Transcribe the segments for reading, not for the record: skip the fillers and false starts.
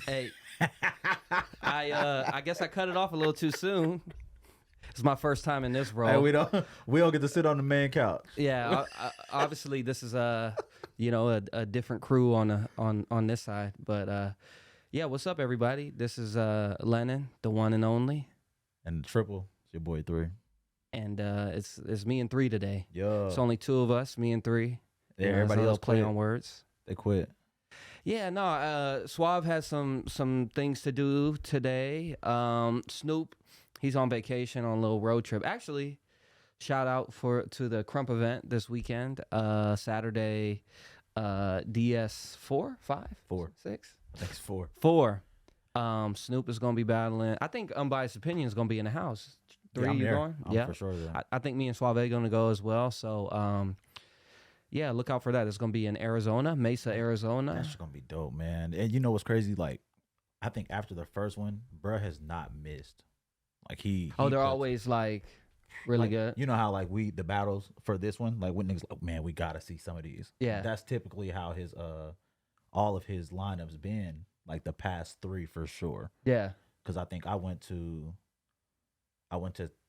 Hey, I guess I cut it off a little too soon. It's my first time in this role. Hey, we don't get to sit on the main couch. Yeah, obviously this is a different crew on this side, but yeah, what's up everybody? This is Lenon, the one and only, And the triple, it's your boy 3. and it's me and 3 today. Yo, It's only 2 of us, me and 3. yeah, everybody else play quit. on words. They quit. Yeah, no, Suave has some things to do today. Snoop, he's on vacation on a little road trip. Actually, shout out to the Crump event this weekend. Saturday, DS4, 5, 4. 6, I think it's 4. 4. Snoop is gonna be battling. I think Unbiased Opinions is gonna be in the house. 3, I'm you there. going? I'm Yeah, for sure there. I think me and Suave are gonna go as well. So yeah, look out for that. It's gonna be in Arizona, Mesa, Arizona. That's gonna be dope, man. And you know what's crazy? Like, I think after the first one, bruh has not missed. Like they're they're always like really good. You know how like the battles for this one, like when niggas like, man, we gotta see some of these. Yeah. That's typically how his all of his lineups been like the past 3 for sure. Yeah. Because I think I went to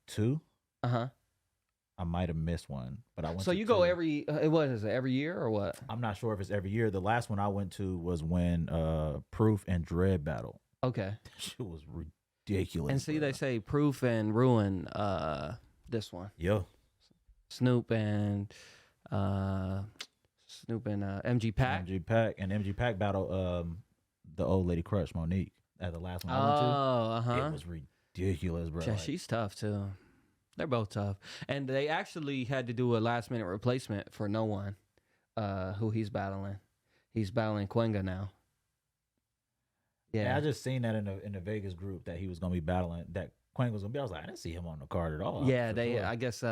2. Uh-huh. I might have missed one, but I went. So to you go 2. what is it, every year or what? I'm not sure if it's every year. The last one I went to was when Proof and Dread battle. Okay. That shit was ridiculous. And see, bro. they say Proof and Ruin, this one. Yo, Snoop and MG Pack. MG Pack battle the old lady crush Monique at the last one I went to. Uh-huh. It was ridiculous, bro. Yeah, Like, she's tough too. They're both tough. And they actually had to do a last minute replacement for No One, who he's battling. He's battling Quenga now. yeah, I just seen that in the Vegas group that he was gonna be battling. That Quang was gonna be. I was like, I didn't see him on the card at all. Yeah, for they. sure. I guess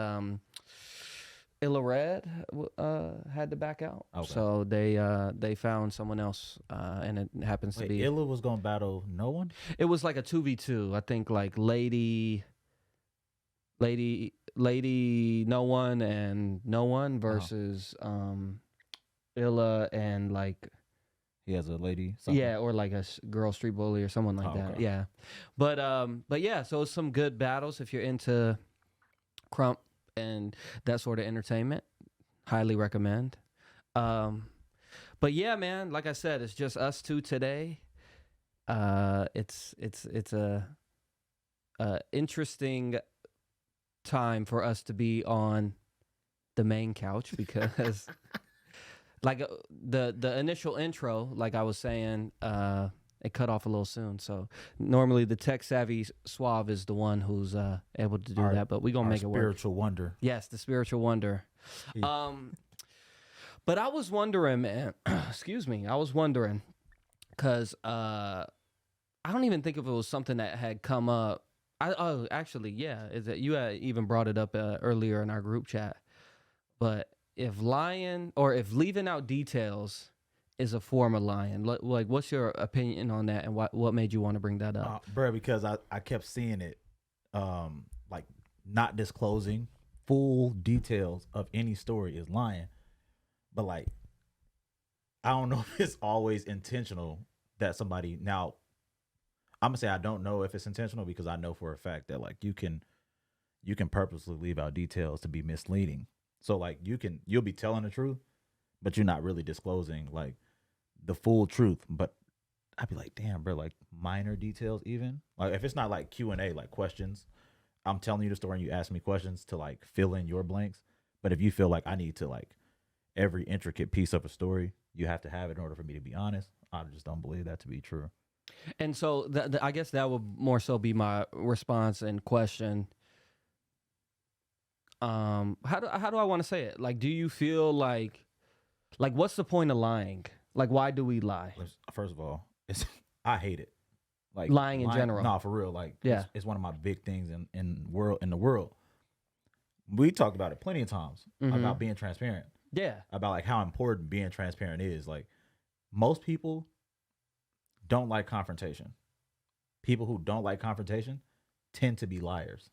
Illa Red had to back out, Okay. so they found someone else, and it happens to Wait, be. Illa was gonna battle No One. It was like a 2v2. I think like Lady, No One and No One versus Illa and like. He has a lady. Something. Yeah, or like a girl street bully or someone like that. Okay. Yeah, but yeah, so it's some good battles if you're into Crump and that sort of entertainment. Highly recommend. But yeah, man, like I said, it's just us 2 today. It's a interesting time for us to be on the main couch because. Like the initial intro, like I was saying, it cut off a little soon. So normally the tech savvy Suave is the one who's able to do that, but we gonna make it work. Spiritual wonder. Yes, the spiritual wonder. Yeah. But I was wondering, man. Excuse me. I was wondering because I don't even think if it was something that had come up. Actually, yeah. Is that you had even brought it up earlier in our group chat, but. If leaving out details is a form of lying, like what's your opinion on that, and what made you want to bring that up, bro? Because I kept seeing it, like not disclosing full details of any story is lying, but like I don't know if it's always intentional that somebody. Now I'm gonna say I don't know if it's intentional because I know for a fact that like you can purposely leave out details to be misleading. So like you'll be telling the truth, but you're not really disclosing like the full truth. But I'd be like, damn, bro, like minor details even. Like if it's not like Q&A, like questions, I'm telling you the story and you ask me questions to like fill in your blanks. But if you feel like I need to like every intricate piece of a story, you have to have it in order for me to be honest. I just don't believe that to be true. And so I guess that would more so be my response and question. How do I want to say it? Like, do you feel like what's the point of lying? Like, why do we lie? First of all, I hate it. Like lying in general. No, for real. Like, yeah, it's one of my big things in the world. We talked about it plenty of times about being transparent. Yeah, about like how important being transparent is. Like, most people don't like confrontation. People who don't like confrontation tend to be liars.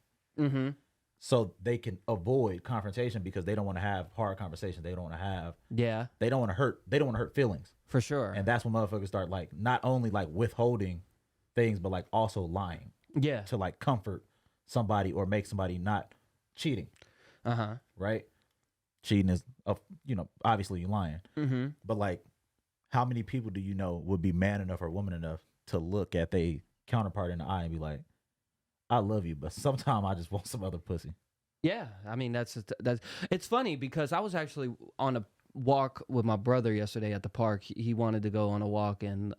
so they can avoid confrontation because they don't want to have hard conversations. They don't want to have. Yeah, They don't want to hurt. They don't want to hurt feelings. for sure. And that's when motherfuckers start like not only like withholding things, but like also lying Yeah. to like comfort somebody or make somebody not cheating. Right? Cheating is, obviously you're lying. But like, how many people do you know would be man enough or woman enough to look at their counterpart in the eye and be like, I love you, but sometimes I just want some other pussy. Yeah, I mean that's it's funny because I was actually on a walk with my brother yesterday at the park. He wanted to go on a walk and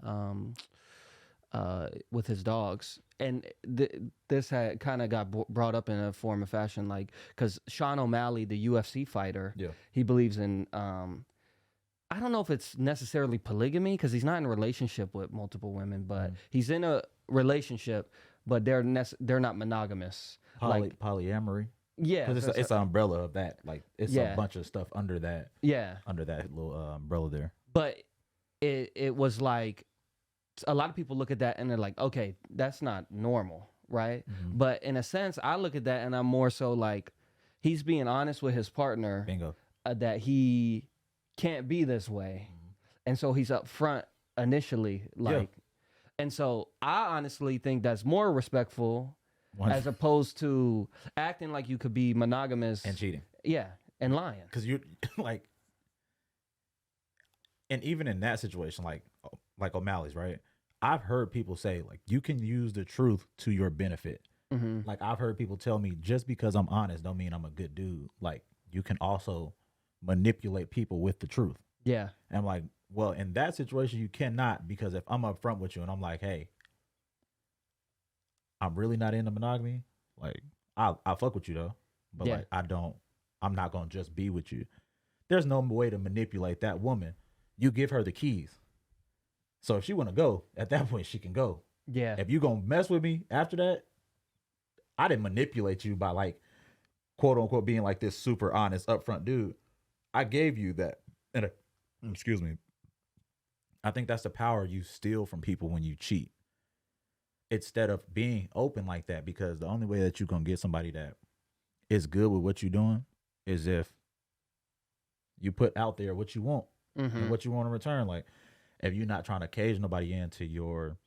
with his dogs, and this had kind of got brought up in a form of fashion, like because Sean O'Malley, the UFC fighter, he believes in I don't know if it's necessarily polygamy because he's not in a relationship with multiple women, but he's in a relationship, but they're not monogamous. Polyamory. Yeah, because it's an umbrella of that. Like it's Yeah. a bunch of stuff under that. Yeah, Under that little umbrella there. but it was like a lot of people look at that and they're like, okay, that's not normal, right? But in a sense, I look at that and I'm more so like he's being honest with his partner. Bingo. That he can't be this way, and so he's up front initially, like, and so I honestly think that's more respectful as opposed to acting like you could be monogamous And cheating. Yeah, and lying. Because you like, and even in that situation, like O'Malley's, right? I've heard people say like you can use the truth to your benefit. Like I've heard people tell me just because I'm honest don't mean I'm a good dude. Like you can also manipulate people with the truth. Yeah. And I'm like, well, in that situation you cannot, because if I'm upfront with you and I'm like, hey, I'm really not into monogamy, like I'll fuck with you though, but like I'm not gonna just be with you. There's no way to manipulate that woman. You give her the keys. So if she want to go, at that point she can go. Yeah. If you gonna mess with me after that, I didn't manipulate you by like quote unquote being like this super honest upfront dude. I gave you that. And excuse me. I think that's the power you steal from people when you cheat. Instead of being open like that, because the only way that you're gonna get somebody that is good with what you're doing is if you put out there what you want and what you want in return. Like if you're not trying to cage nobody into your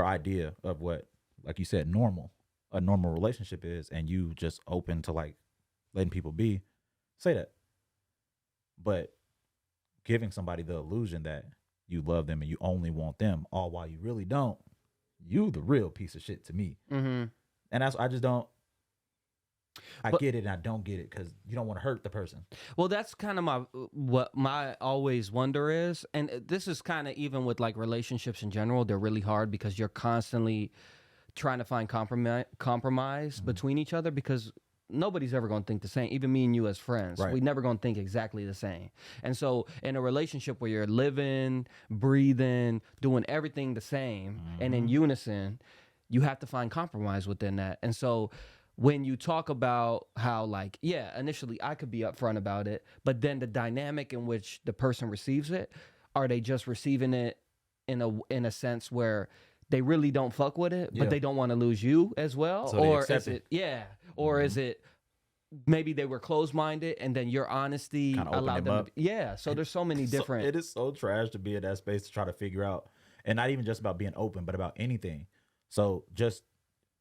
idea of what, like you said, a normal relationship is, and you just open to like letting people be, say that. But giving somebody the illusion that you love them and you only want them, all while you really don't, you the real piece of shit to me. And that's, I just don't, I get it and I don't get it because you don't want to hurt the person. Well, that's kind of what my always wonder is, and this is kind of even with like relationships in general, they're really hard because you're constantly trying to find compromise between each other because nobody's ever going to think the same. Even me and you as friends, we never going to think exactly the same. And so in a relationship where you're living, breathing, doing everything the same and in unison, you have to find compromise within that. And so when you talk about how like, yeah, initially I could be upfront about it, but then the dynamic in which the person receives it, are they just receiving it in a sense where they really don't fuck with it, but they don't want to lose you as well? So or is it, or is it maybe they were closed-minded and then your honesty allowed them to, so there's so many different. It is so trash to be in that space to try to figure out, and not even just about being open, but about anything. So just,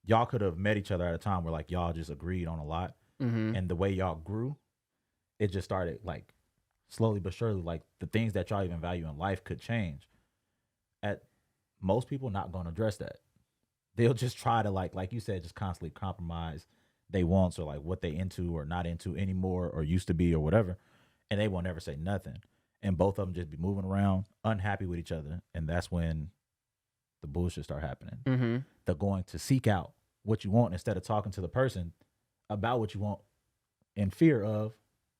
y'all could have met each other at a time where like y'all just agreed on a lot, and the way y'all grew, it just started like slowly but surely, like the things that y'all even value in life could change. At most people not going to address that. They'll just try to like you said, just constantly compromise they wants or like what they into or not into anymore or used to be or whatever, and they won't ever say nothing. And both of them just be moving around unhappy with each other, and that's when the bullshit start happening. They're going to seek out what you want instead of talking to the person about what you want in fear of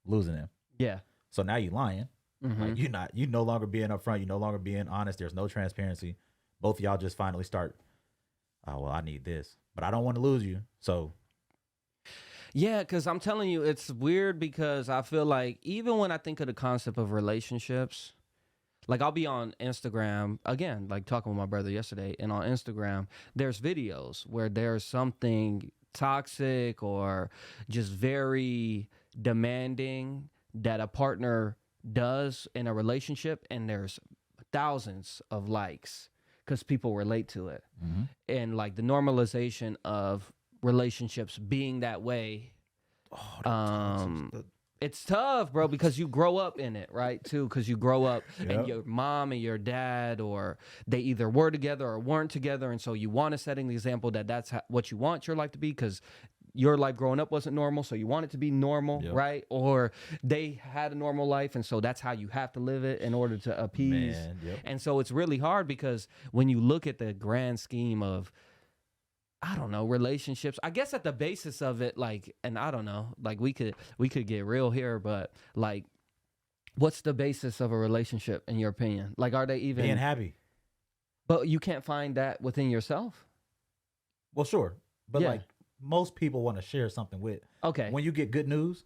losing them. Yeah. So now you lying. Like you no longer being upfront, you no longer being honest. There's no transparency. Both of y'all just finally start, oh, well, I need this, but I don't want to lose you. So. Yeah, because I'm telling you, it's weird because I feel like even when I think of the concept of relationships, like I'll be on Instagram, again, like talking with my brother yesterday, and on Instagram, there's videos where there's something toxic or just very demanding that a partner does in a relationship, and there's thousands of likes because people relate to it. And like the normalization of relationships being that way, it's tough, bro, because you grow up in it, right? Too, because you grow up and your mom and your dad, or they either were together or weren't together, and so you want to set an example that that's what you want your life to be, because your life growing up wasn't normal, so you want it to be normal, right? Or they had a normal life, and so that's how you have to live it in order to appease. And so it's really hard, because when you look at the grand scheme of, I don't know, relationships, I guess at the basis of it, like, and I don't know, like we could get real here, but like, what's the basis of a relationship in your opinion? Like, are they even being happy? But you can't find that within yourself? Well, sure. But like, most people want to share something with. Okay. When you get good news,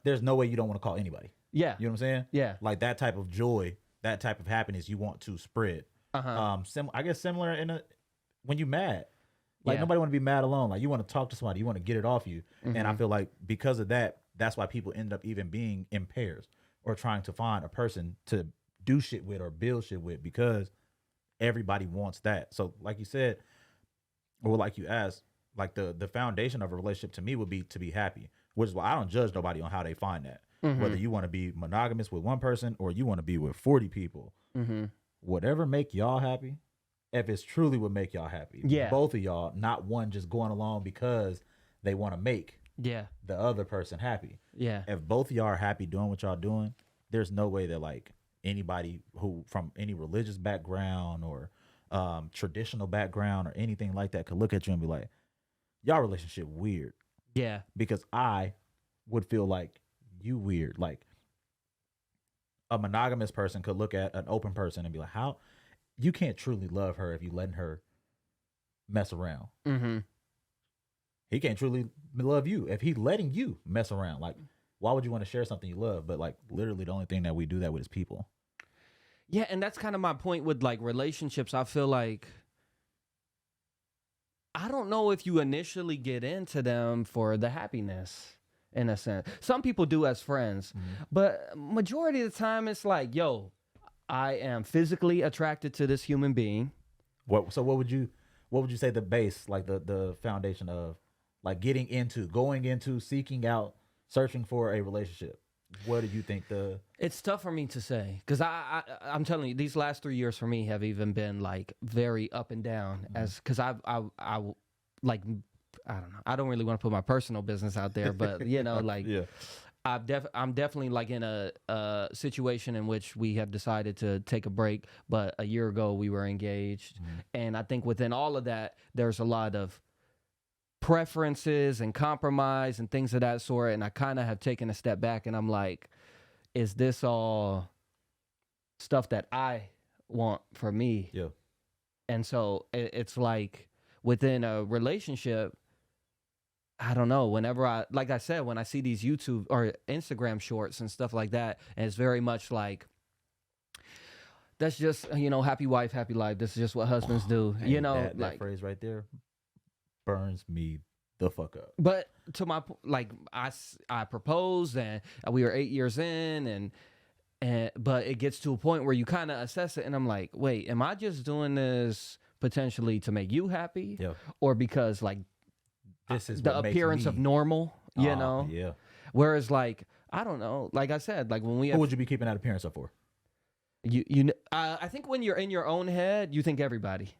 there's no way you don't want to call anybody. Yeah. You know what I'm saying? Yeah. Like that type of joy, that type of happiness you want to spread. I guess similar when you mad. Like nobody want to be mad alone. Like you want to talk to somebody, you want to get it off you. And I feel like because of that, that's why people end up even being in pairs or trying to find a person to do shit with or build shit with, because everybody wants that. So like you said, or like you asked, like the foundation of a relationship to me would be to be happy, which is why I don't judge nobody on how they find that. Whether you want to be monogamous with one person or you want to be with 40 people, whatever make y'all happy. If it's truly what make y'all happy, both of y'all, not one just going along because they want to make the other person happy. If both of y'all are happy doing what y'all doing, there's no way that like anybody who from any religious background or traditional background or anything like that could look at you and be like, y'all relationship weird. Yeah. Because I would feel like you weird. Like a monogamous person could look at an open person and be like, how? You can't truly love her if you letting her mess around. He can't truly love you if he letting you mess around. Like, why would you want to share something you love? But like, literally, the only thing that we do that with is people. Yeah, and that's kind of my point with like relationships. I feel like I don't know if you initially get into them for the happiness. In a sense, some people do as friends, but majority of the time, it's like, yo, I am physically attracted to this human being. What would you say the base, like the foundation of like going into, seeking out, searching for a relationship? What do you think It's tough for me to say, because I'm telling you, these last 3 years for me have even been like very up and down, because I like, I don't know, I don't really want to put my personal business out there, but you know, like I'm definitely like in a situation in which we have decided to take a break, but a year ago we were engaged. And I think within all of that, there's a lot of preferences and compromise and things of that sort. And I kind of have taken a step back, and I'm like, is this all stuff that I want for me? Yeah. And so it's like within a relationship, I don't know, whenever like I said, when I see these YouTube or Instagram shorts and stuff like that, and it's very much like, that's just, you know, happy wife, happy life. This is just what husbands do. You know, that phrase right there burns me the fuck up. But to my, like, I proposed and we were 8 years in, but it gets to a point where you kind of assess it, and I'm like, wait, am I just doing this potentially to make you happy? Yeah. Or because like, this is the appearance of normal, you know? Yeah. Whereas like, I don't know, like I said, like when who would you be keeping that appearance up for? I think when you're in your own head, you think everybody.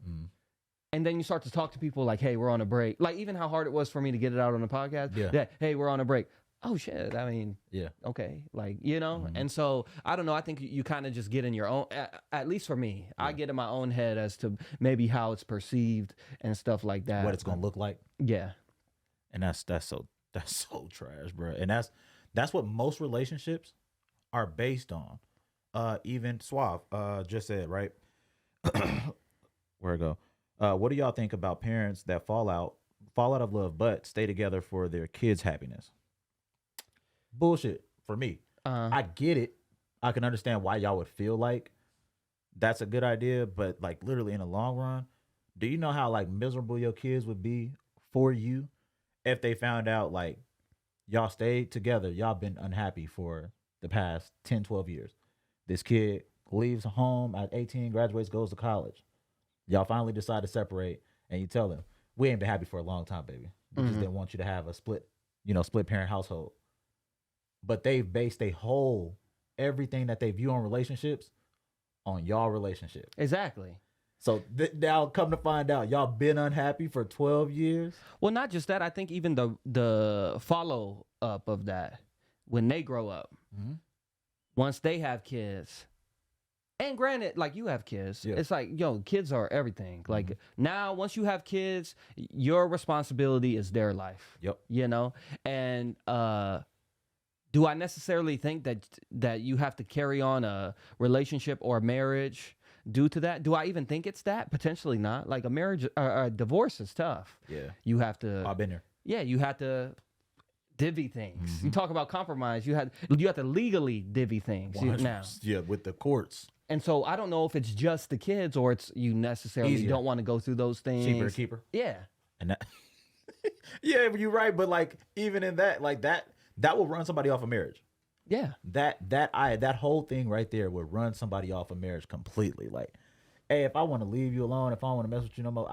And then you start to talk to people like, hey, we're on a break. Like even how hard it was for me to get it out on the podcast. Yeah. Hey, we're on a break. Oh shit. I mean, yeah. Okay. Like, you know? And so I don't know. I think you kind of just get in your own, at least for me, I get in my own head as to maybe how it's perceived and stuff like that. What it's going to look like. Yeah. And that's so trash, bro. And that's what most relationships are based on. Even Suave just said, right? Where it go? What do y'all think about parents that fall out of love but stay together for their kids' happiness? Bullshit for me. I get it. I can understand why y'all would feel like that's a good idea, but like literally in the long run, do you know how like miserable your kids would be for you if they found out like y'all stayed together, y'all been unhappy for the past 10, 12 years. This kid leaves home at 18, graduates, goes to college. Y'all finally decide to separate, and you tell them, we ain't been happy for a long time, baby. We just didn't want you to have a split, split parent household. But they've based everything that they view on relationships on y'all relationship. Exactly. So now come to find out, y'all been unhappy for 12 years? Well, not just that. I think even the follow up of that, when they grow up, once they have kids, and granted, like you have kids, it's like, kids are everything. Like now, once you have kids, your responsibility is their life. Yep. And do I necessarily think that you have to carry on a relationship or a marriage due to that? Do I even think it's that? Potentially not. Like a marriage, a divorce is tough. Yeah. You have to. I've been there. Yeah, you have to divvy things. You talk about compromise. You have to legally divvy things now. Yeah, with the courts. And so I don't know if it's just the kids or it's you necessarily don't want to go through those things. Cheaper keeper. Yeah. And that. Yeah, you're right. But like even in that, like that will run somebody off a marriage. Yeah. That whole thing right there would run somebody off a marriage completely. Like, hey, if I want to leave you alone, if I want to mess with you no more,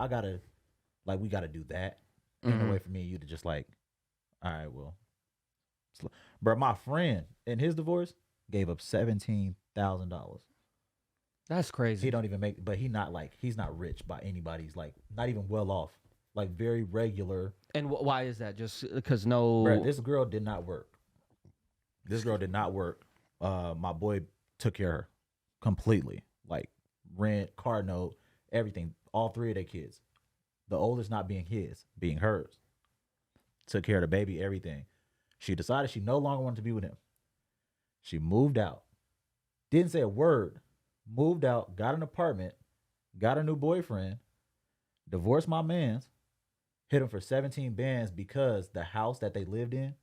we gotta do that. Ain't no way for me and you to just like, all right, well. Bro, my friend in his divorce gave up $17,000. That's crazy. He don't even make, but he's not rich by anybody's, like, not even well off. Like, very regular. And why is that? Just because no. Bro, this girl did not work. My boy took care of her completely. Like, rent, car note, everything. All three of their kids. The oldest not being his, being hers. Took care of the baby, everything. She decided she no longer wanted to be with him. She moved out. Didn't say a word. Moved out, got an apartment, got a new boyfriend, divorced my mans, hit him for 17 bands because the house that they lived in,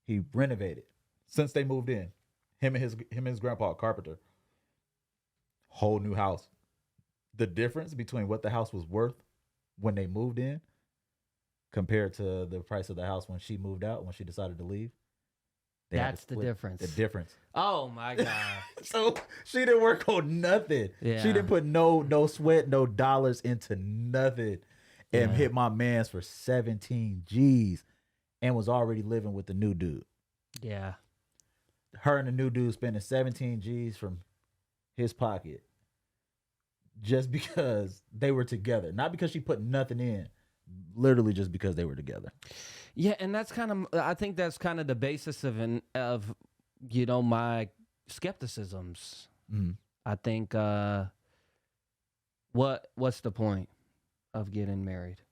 he renovated since they moved in. Him and his grandpa, a carpenter. Whole new house. The difference between what the house was worth when they moved in compared to the price of the house when she moved out, when she decided to leave. That's the difference. The difference. Oh my God. So she didn't work on nothing. Yeah. She didn't put no sweat, no dollars into nothing. And hit my mans for 17 G's and was already living with the new dude. Yeah. Her and the new dude spending 17 G's from his pocket just because they were together. Not because she put nothing in. Literally just because they were together. Yeah, and that's I think that's kind of the basis of my skepticisms. I think what's the point of getting married?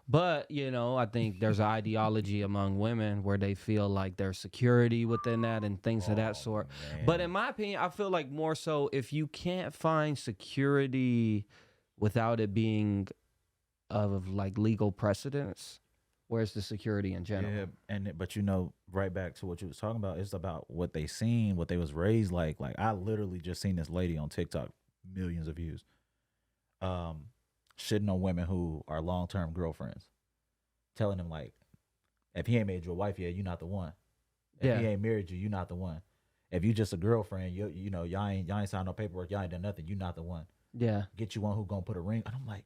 But, I think there's an ideology among women where they feel like there's security within that and things of that sort. Man. But in my opinion, I feel like more so if you can't find security without it being of like legal precedence, where's the security in general? Yeah, but right back to what you was talking about, it's about what they seen, what they was raised like. Like I literally just seen this lady on TikTok, millions of views, shitting on women who are long-term girlfriends, telling them like, if he ain't made you a wife yet, you not the one. If he ain't married you, you not the one. If you just a girlfriend, y'all ain't signed no paperwork, y'all ain't done nothing, you not the one. Yeah. Get you one who gonna put a ring. And I'm like,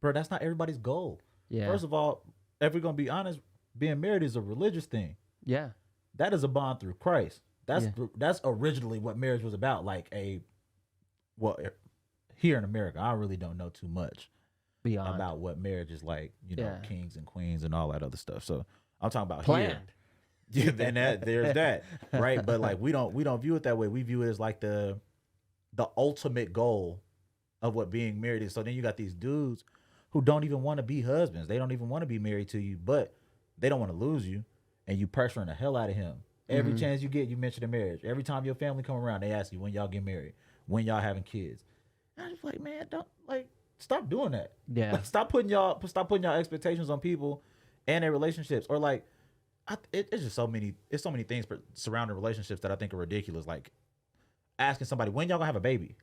bro, that's not everybody's goal. Yeah. First of all, if we're gonna be honest, being married is a religious thing. Yeah. That is a bond through Christ. That's originally what marriage was about. Like here in America, I really don't know too much about what marriage is like. Kings and queens and all that other stuff. So I'm talking about planned. Here. Yeah, and there's that, right? But like we don't view it that way. We view it as like the ultimate goal of what being married is. So then you got these dudes who don't even want to be husbands. They don't even want to be married to you, but they don't want to lose you, and you pressuring the hell out of him. Every chance you get, you mention the marriage. Every time your family come around, they ask you when y'all get married, when y'all having kids. And I'm just like, man, don't stop doing that. Yeah. Like, stop putting y'all expectations on people and their relationships. Or like, it's just so many things surrounding relationships that I think are ridiculous. Like asking somebody when y'all gonna have a baby.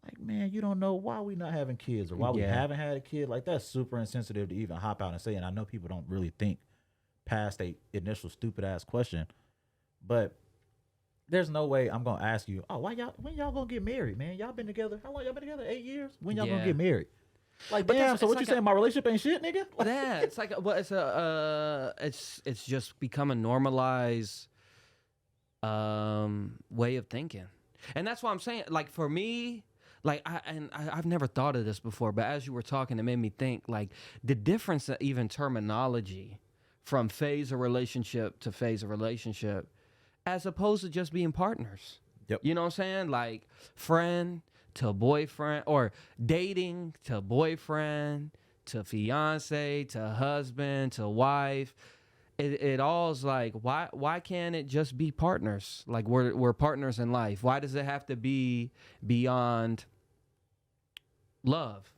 Like, man, you don't know why we not having kids or why we haven't had a kid. Like, that's super insensitive to even hop out and say. And I know people don't really think past a initial stupid ass question, but there's no way I'm gonna ask you, oh, when y'all gonna get married, man? Y'all been together? How long y'all been together? 8 years? When y'all gonna get married? Like, but damn. So what, you saying? My relationship ain't shit, nigga? Yeah, it's like it's just become a normalized way of thinking, and that's why I'm saying, like, for me. Like, I've never thought of this before, but as you were talking, it made me think, like, the difference in even terminology from phase of relationship to phase of relationship, as opposed to just being partners. Yep. You know what I'm saying? Like, friend to boyfriend, or dating to boyfriend to fiance to husband to wife. It all is like, why can't it just be partners? Like, we're partners in life. Why does it have to be beyond love?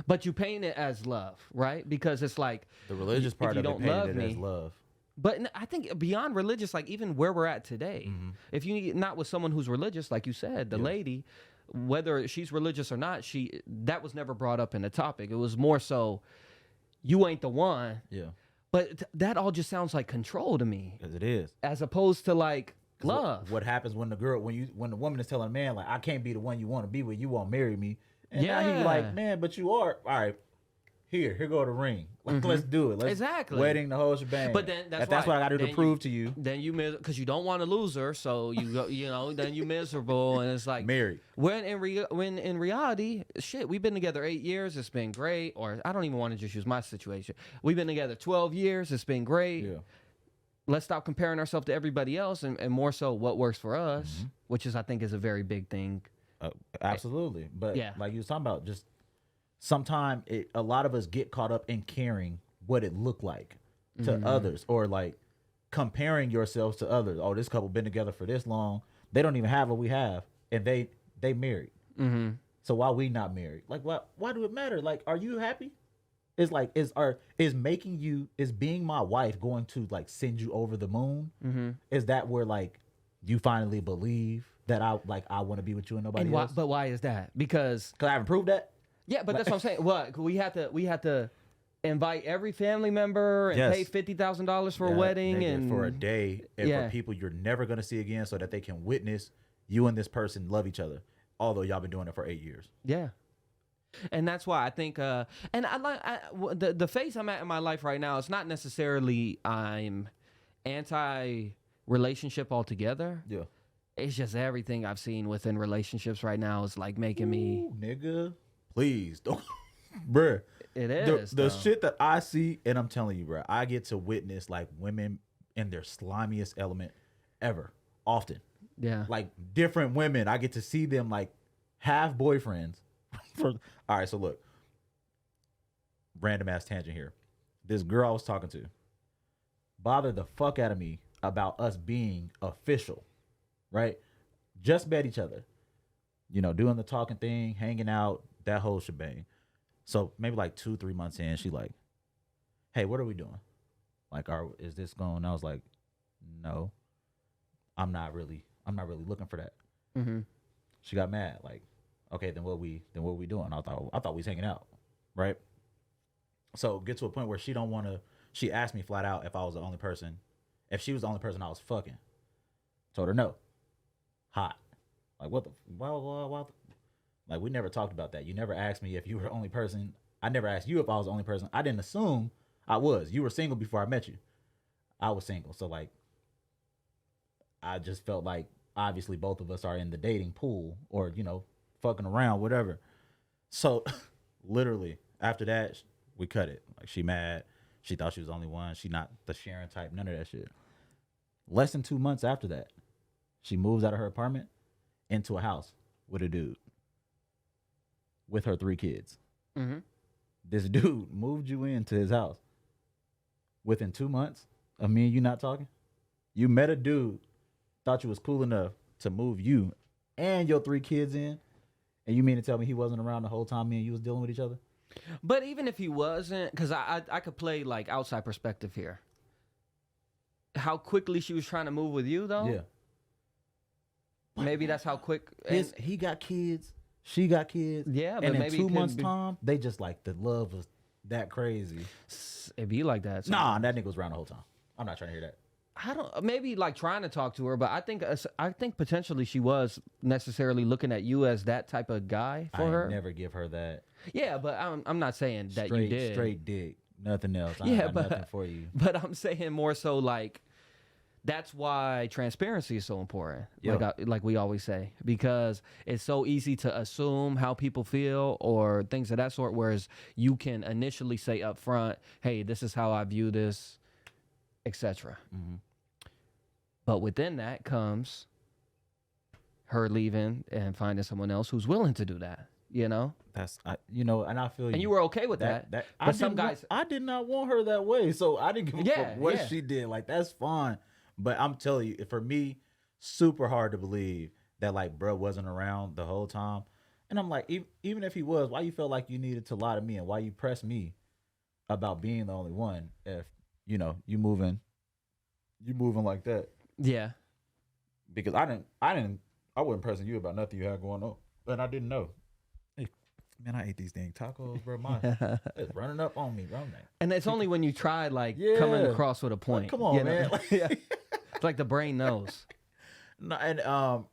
But you paint it as love, right? Because it's like the religious part of it painted it as love. But I think beyond religious, like even where we're at today, if you not with someone who's religious, like you said, the lady, whether she's religious or not, that was never brought up in the topic. It was more so, you ain't the one. Yeah. But that all just sounds like control to me. Because it is. As opposed to like love. What happens when the woman is telling a man, like, I can't be the one you want to be with, you won't marry me. And now he's like, man, but you are. All right, here go the ring. Like, let's do it. Exactly. Wedding, the whole shebang. But then that's what I got to do to prove to you. Then you because you don't want to lose her, so you go, then you miserable, and it's like married. When in reality, shit, we've been together 8 years. It's been great. Or I don't even want to just use my situation. We've been together 12 years. It's been great. Yeah. Let's stop comparing ourselves to everybody else, and more so what works for us, which is, I think, is a very big thing. Absolutely. But like you was talking about, just sometimes a lot of us get caught up in caring what it looked like to others, or like comparing yourselves to others. Oh, this couple been together for this long. They don't even have what we have, and they married. So why we not married? Like, why do it matter? Like, are you happy? It's like, is being my wife going to like send you over the moon? Is that where like you finally believe that I want to be with you and nobody else? But why is that? Because I haven't proved that. Yeah, but that's what I'm saying. What we have to invite every family member and pay $50,000 for a wedding and for a day, and for people you're never gonna see again, so that they can witness you and this person love each other, although y'all been doing it for 8 years. Yeah. And that's why I think, and I like the phase I'm at in my life right now. It's not necessarily I'm anti-relationship altogether. Yeah, it's just everything I've seen within relationships right now is like making me, nigga, please don't, bruh. It is the shit that I see, and I'm telling you, bruh, I get to witness like women in their slimiest element ever, often. Yeah, like different women, I get to see them like have boyfriends. All right, so look, random ass tangent here. This girl I was talking to bothered the fuck out of me about us being official, right? Just met each other, doing the talking thing, hanging out, that whole shebang. So maybe like 2-3 months in, she like, hey, what are we doing? Like, is this going? I was like, no, I'm not really looking for that. She got mad, like, okay, then what we doing? I thought we was hanging out, right? So get to a point where she asked me flat out if I was the only person, if she was the only person I was fucking. Told her no. Hot. Like, what the, why, like, we never talked about that. You never asked me if you were the only person. I never asked you if I was the only person. I didn't assume I was. You were single before I met you. I was single. So like, I just felt like obviously both of us are in the dating pool, or, fucking around, whatever. So literally after that, we cut it. Like, she mad. She thought she was the only one. She not the sharing type, none of that shit. Less than 2 months after that, she moves out of her apartment into a house with a dude with her 3 kids. This dude moved you into his house within 2 months of me and you not talking. You met a dude, thought you was cool enough to move you and your 3 kids in, and you mean to tell me he wasn't around the whole time me and you was dealing with each other? But even if he wasn't, because I could play like outside perspective here. How quickly she was trying to move with you, though? Yeah. Maybe that's how quick. He got kids. she got kids. Yeah, but and in maybe 2 it could months be- time, they just like the love was that crazy. It be like that. Nah, that nigga was around the whole time. I'm not trying to hear that. I don't maybe like trying to talk to her, but I think potentially she was necessarily looking at you as that type of guy for her. Never give her that. Yeah, but I'm not saying that you did. Straight dick, nothing else. I Yeah, got but nothing for you. But I'm saying more so like that's why transparency is so important. Yeah. Like we always say, because it's so easy to assume how people feel or things of that sort. Whereas you can initially say up front, "Hey, this is how I view this," etc. Mm-hmm. But within that comes her leaving and finding someone else who's willing to do that. You know, That's and I feel and you were okay with that. But some guys, I did not want her that way, so I didn't give a fuck what yeah. she did. Like that's fine, but I'm telling you, for me, super hard to believe that like bro wasn't around the whole time. And I'm like, even if he was, why you felt like you needed to lie to me and why you pressed me about being the only one? If you moving like that. yeah. Because I wasn't pressing you about nothing you had going on, and I didn't know. Hey, man, I ate these dang tacos, bro. It's running up on me, bro. And it's only when you try like coming across with a point. Like, come on, man. Yeah. It's like the brain knows. No, and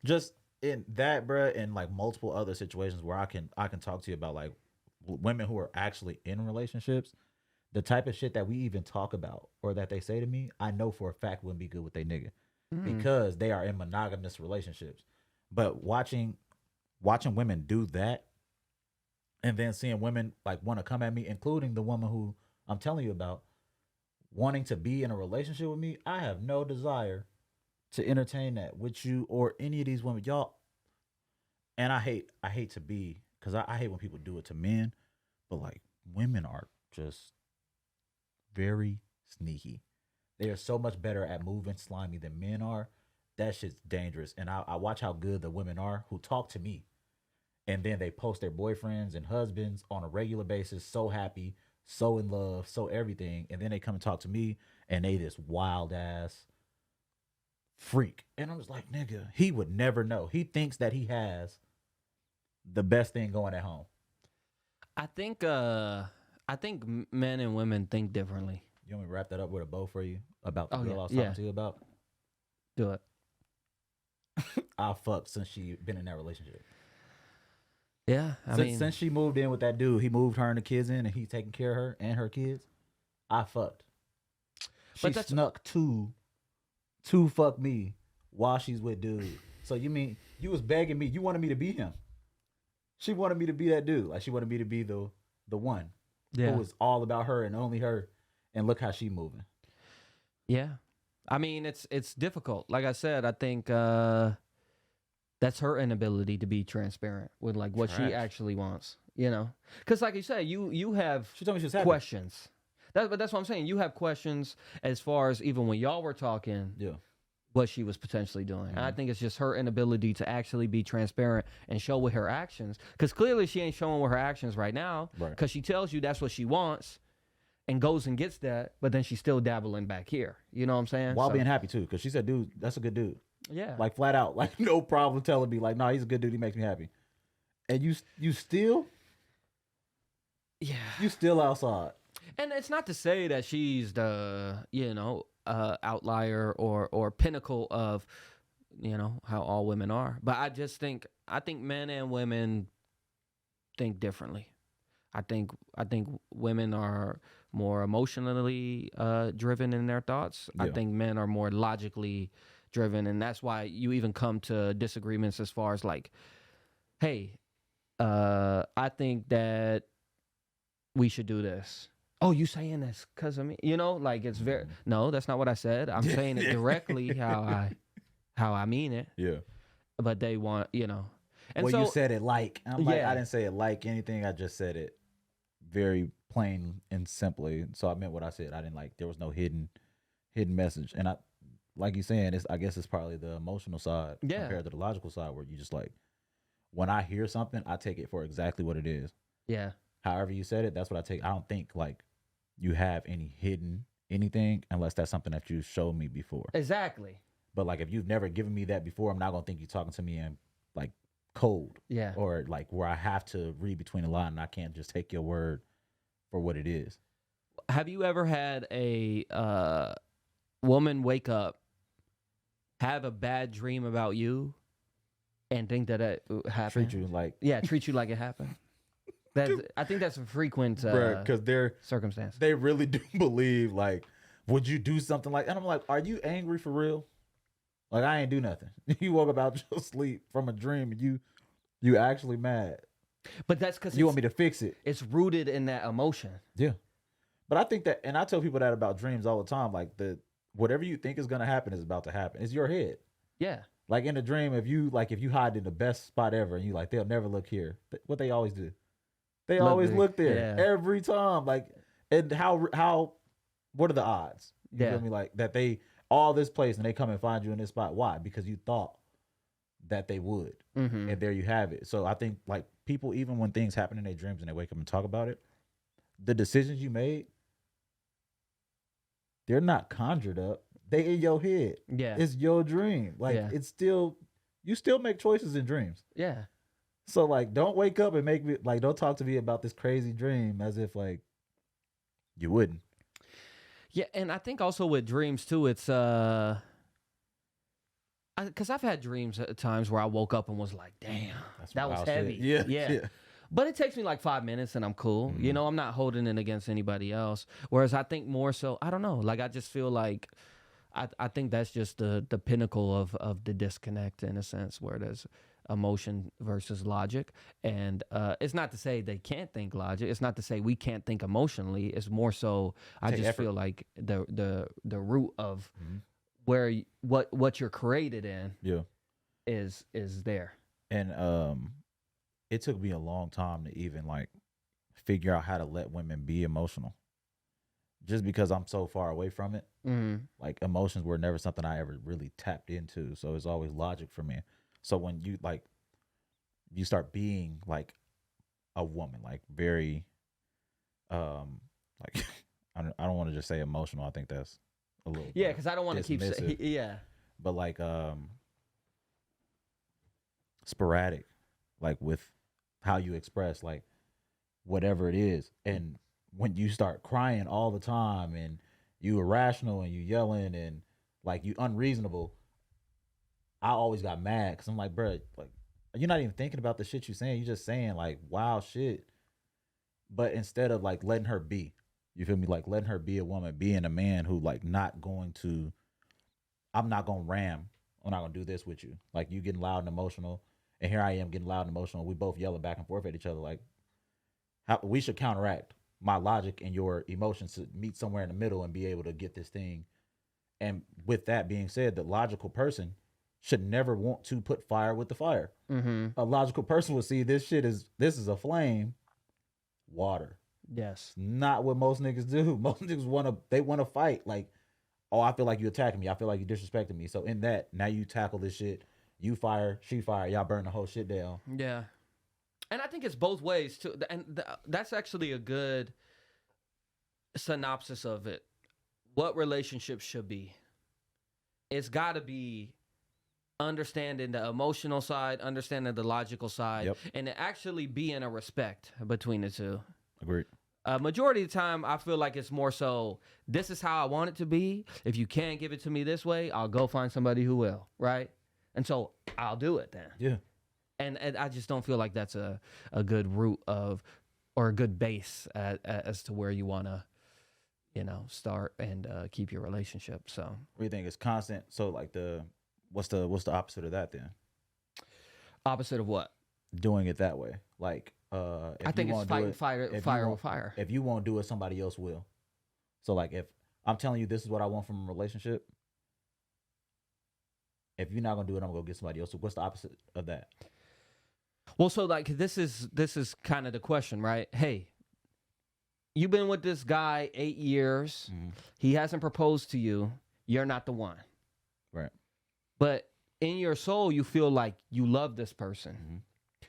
just in that, bro, and like multiple other situations where I can talk to you about like women who are actually in relationships. The type of shit that we even talk about or that they say to me, I know for a fact wouldn't be good with they nigga because they are in monogamous relationships. But watching women do that and then seeing women like want to come at me, including the woman who I'm telling you about, wanting to be in a relationship with me, I have no desire to entertain that with you or any of these women. Y'all, and I hate to be, because I hate when people do it to men, but like women are just very sneaky. They are so much better at moving slimy than men are. That shit's dangerous. And I watch how good the women are who talk to me. And then they post their boyfriends and husbands on a regular basis, so happy, so in love, so everything. And then they come and talk to me and they this wild ass freak. And I'm just like, nigga, he would never know. He thinks that he has the best thing going at home. I think men and women think differently. You want me to wrap that up with a bow for you about the Oh, girl yeah, I was talking to you about? Do it. I fucked since she been in that relationship. Yeah, Since she moved in with that dude, he moved her and the kids in, and he taking care of her and her kids. I fucked. She snuck to fuck me while she's with dude. So you mean you was begging me? You wanted me to be him? She wanted me to be that dude. Like she wanted me to be the one who was all about her and only her. And look how she moving. Yeah, I mean it's difficult. Like I said, I think that's her inability to be transparent with like what she actually wants. You know, because like you said, you have she told me she was happy. Questions. But that's what I'm saying. You have questions as far as even when y'all were talking. Yeah. What she was potentially doing. And I think it's just her inability to actually be transparent and show with her actions. Because clearly she ain't showing with her actions right now. Because she tells you that's what she wants and goes and gets that, but then she's still dabbling back here. You know what I'm saying? While being happy too, because she said, dude, that's a good dude. Yeah. Like flat out. Like no problem telling me, like, no, he's a good dude, he makes me happy. And you still? Yeah. You still outside. And it's not to say that she's the, outlier or pinnacle of how all women are, but I think men and women think differently. I think women are more emotionally driven in their thoughts. I think men are more logically driven, and that's why you even come to disagreements as far as like, hey, I think that we should do this. Oh, you saying this because of me? Like it's very no. That's not what I said. I'm saying it directly how I mean it. Yeah. But they want And well, so you said it like I'm like I didn't say it like anything. I just said it very plain and simply. So I meant what I said. I didn't like. There was no hidden message. And I like you saying. I guess it's probably the emotional side compared to the logical side, where you just like when I hear something, I take it for exactly what it is. Yeah. However you said it, that's what I take. I don't think like you have any hidden anything unless that's something that you showed me before. Exactly. But like if you've never given me that before, I'm not gonna think you're talking to me in like code. Yeah. Or like where I have to read between the lines and I can't just take your word for what it is. Have you ever had a woman wake up, have a bad dream about you, and think that it happened? Treat you like treat you like it happened. I think that's a frequent because they're circumstance. They really do believe like, would you do something like? And I'm like, are you angry for real? Like I ain't do nothing. You woke up out your sleep from a dream and you actually mad. But that's because you want me to fix it. It's rooted in that emotion. Yeah. But I think that, and I tell people that about dreams all the time. Like whatever you think is gonna happen is about to happen. It's your head. Yeah. Like in a dream, if you hide in the best spot ever, and you like they'll never look here. What they always do, they always look there every time. Like, and how what are the odds? You feel me? Like that they all this place and they come and find you in this spot. Why? Because you thought that they would, and there you have it. So I think like people, even when things happen in their dreams and they wake up and talk about it, the decisions you made, they're not conjured up. They in your head. Yeah. It's your dream. Like it's still, you still make choices in dreams. Yeah. So like, don't wake up and make me like, don't talk to me about this crazy dream as if like you wouldn't. Yeah. And I think also with dreams too, it's, because I've had dreams at times where I woke up and was like, damn, that was heavy. Yeah. But it takes me like 5 minutes and I'm cool. You know, I'm not holding it against anybody else. Whereas I think more so, I don't know, like I just feel like, I think that's just the pinnacle of the disconnect in a sense, where there's emotion versus logic. And it's not to say they can't think logic. It's not to say we can't think emotionally. It's more so I just feel like the root of where what you're created in is there. And it took me a long time to even like figure out how to let women be emotional. Just because I'm so far away from it. Like emotions were never something I ever really tapped into. So it's always logic for me. So when you like, you start being like a woman, like very, like, I don't want to just say emotional. I think that's a little, because I don't want to keep but like, sporadic, like with how you express like whatever it is. And when you start crying all the time and you irrational and you yelling and like you unreasonable, I always got mad because I'm like, bro, like you're not even thinking about the shit you're saying. You're just saying like wild shit. But instead of like letting her be, you feel me? Like letting her be a woman, being a man who like I'm not going to ram. I'm not going to do this with you. Like you getting loud and emotional. And here I am getting loud and emotional. We both yelling back and forth at each other. Like we should counteract my logic and your emotions to meet somewhere in the middle and be able to get this thing. And with that being said, the logical person should never want to put fire with the fire. A logical person will see this is a flame, water. Yes. Not what most niggas do. Most niggas want to fight. Like, oh, I feel like you attacking me. I feel like you disrespecting me. So in that, now you tackle this shit. You fire, she fire. Y'all burn the whole shit down. Yeah. And I think it's both ways too. And that's actually a good synopsis of it. What relationships should be. It's got to be understanding the emotional side, understanding the logical side, and it actually being a respect between the two. Agreed. Majority of the time, I feel like it's more so, this is how I want it to be. If you can't give it to me this way, I'll go find somebody who will, right? And so I'll do it then. Yeah. And I just don't feel like that's a good root of, or a good base as to where you want to, start and keep your relationship. So what do you think? It's constant. So like what's the opposite of that then? Opposite of what? Doing it that way. Like, I think it's fighting fire with fire. If you won't do it, somebody else will. So like, if I'm telling you this is what I want from a relationship, if you're not gonna do it, I'm gonna go get somebody else. So what's the opposite of that? Well, so like this is kind of the question, right? Hey, you've been with this guy 8 years. He hasn't proposed to you. You're not the one. Right. But in your soul, you feel like you love this person.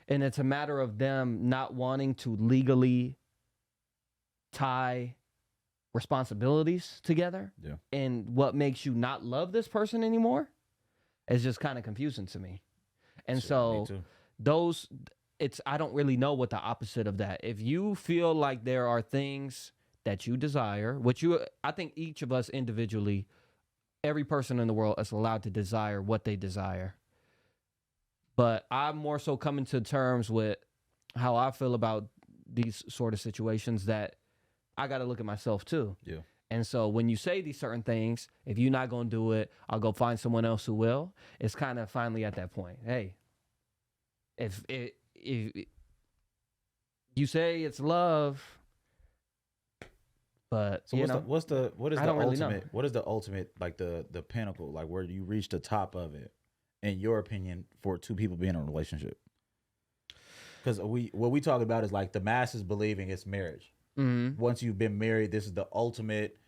And it's a matter of them not wanting to legally tie responsibilities together. Yeah. And what makes you not love this person anymore is just kind of confusing to me. And me too. those, I don't really know what the opposite of that. If you feel like there are things that you desire, I think each of us individually, every person in the world is allowed to desire what they desire. But I'm more so coming to terms with how I feel about these sort of situations, that I got to look at myself too. Yeah. And so when you say these certain things, if you're not going to do it, I'll go find someone else who will. It's kind of finally at that point. Hey, if you say it's love, but So what is the I don't really ultimate? know. What is the ultimate, like the pinnacle, like where you reach the top of it, in your opinion, for two people being in a relationship? Because what we talk about is like the masses believing it's marriage. Mm-hmm. Once you've been married, this is the ultimate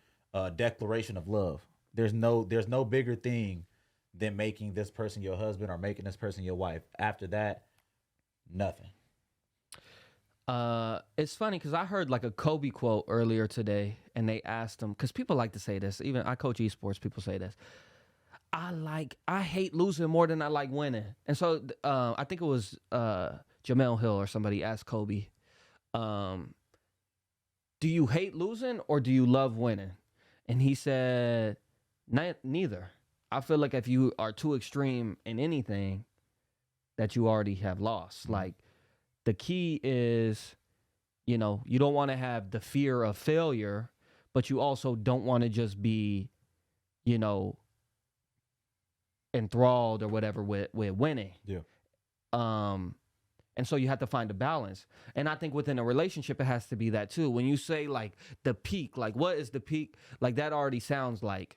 declaration of love. There's no bigger thing than making this person your husband or making this person your wife. After that, nothing. It's funny because I heard like a Kobe quote earlier today, and they asked him, because people like to say this. Even I coach esports, people say this. I hate losing more than I like winning. And so I think it was Jamel Hill or somebody asked Kobe, do you hate losing or do you love winning? And he said, neither. I feel like if you are too extreme in anything, that you already have lost. Like, the key is, you don't want to have the fear of failure, but you also don't want to just be, enthralled or whatever with winning. Yeah. And so you have to find a balance. And I think within a relationship, it has to be that too. When you say like the peak, like what is the peak? Like that already sounds like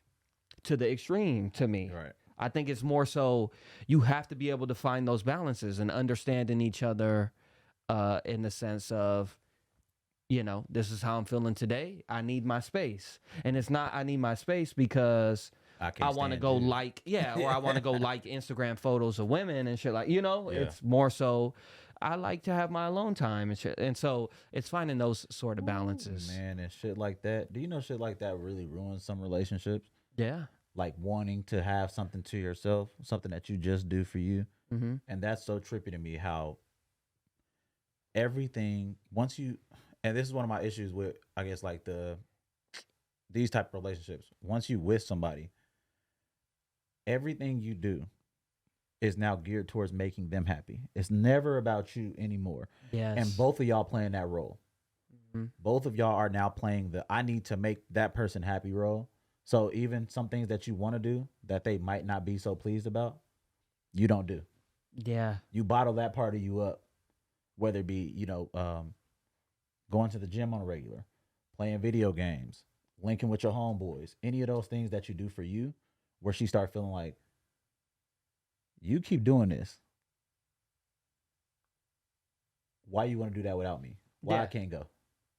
to the extreme to me. Right. I think it's more so you have to be able to find those balances and understanding each other in the sense of, this is how I'm feeling today. I need my space. And it's not I need my space because I want to go or I want to go like Instagram photos of women and shit It's more so I like to have my alone time and shit. And so it's finding those sort of balances. Ooh, man, and shit like that. Do you know shit like that really ruins some relationships? Yeah. Like wanting to have something to yourself, something that you just do for you. Mm-hmm. And that's so trippy to me, how everything, once you, and this is one of my issues with, I guess, like these type of relationships. Once you with somebody, everything you do is now geared towards making them happy. It's never about you anymore. Yes. And both of y'all playing that role. Mm-hmm. Both of y'all are now playing the I need to make that person happy role. So even some things that you want to do that they might not be so pleased about, you don't do. Yeah. You bottle that part of you up, whether it be, going to the gym on a regular, playing video games, linking with your homeboys, any of those things that you do for you, where she start feeling like, you keep doing this. Why you want to do that without me? Why I can't go?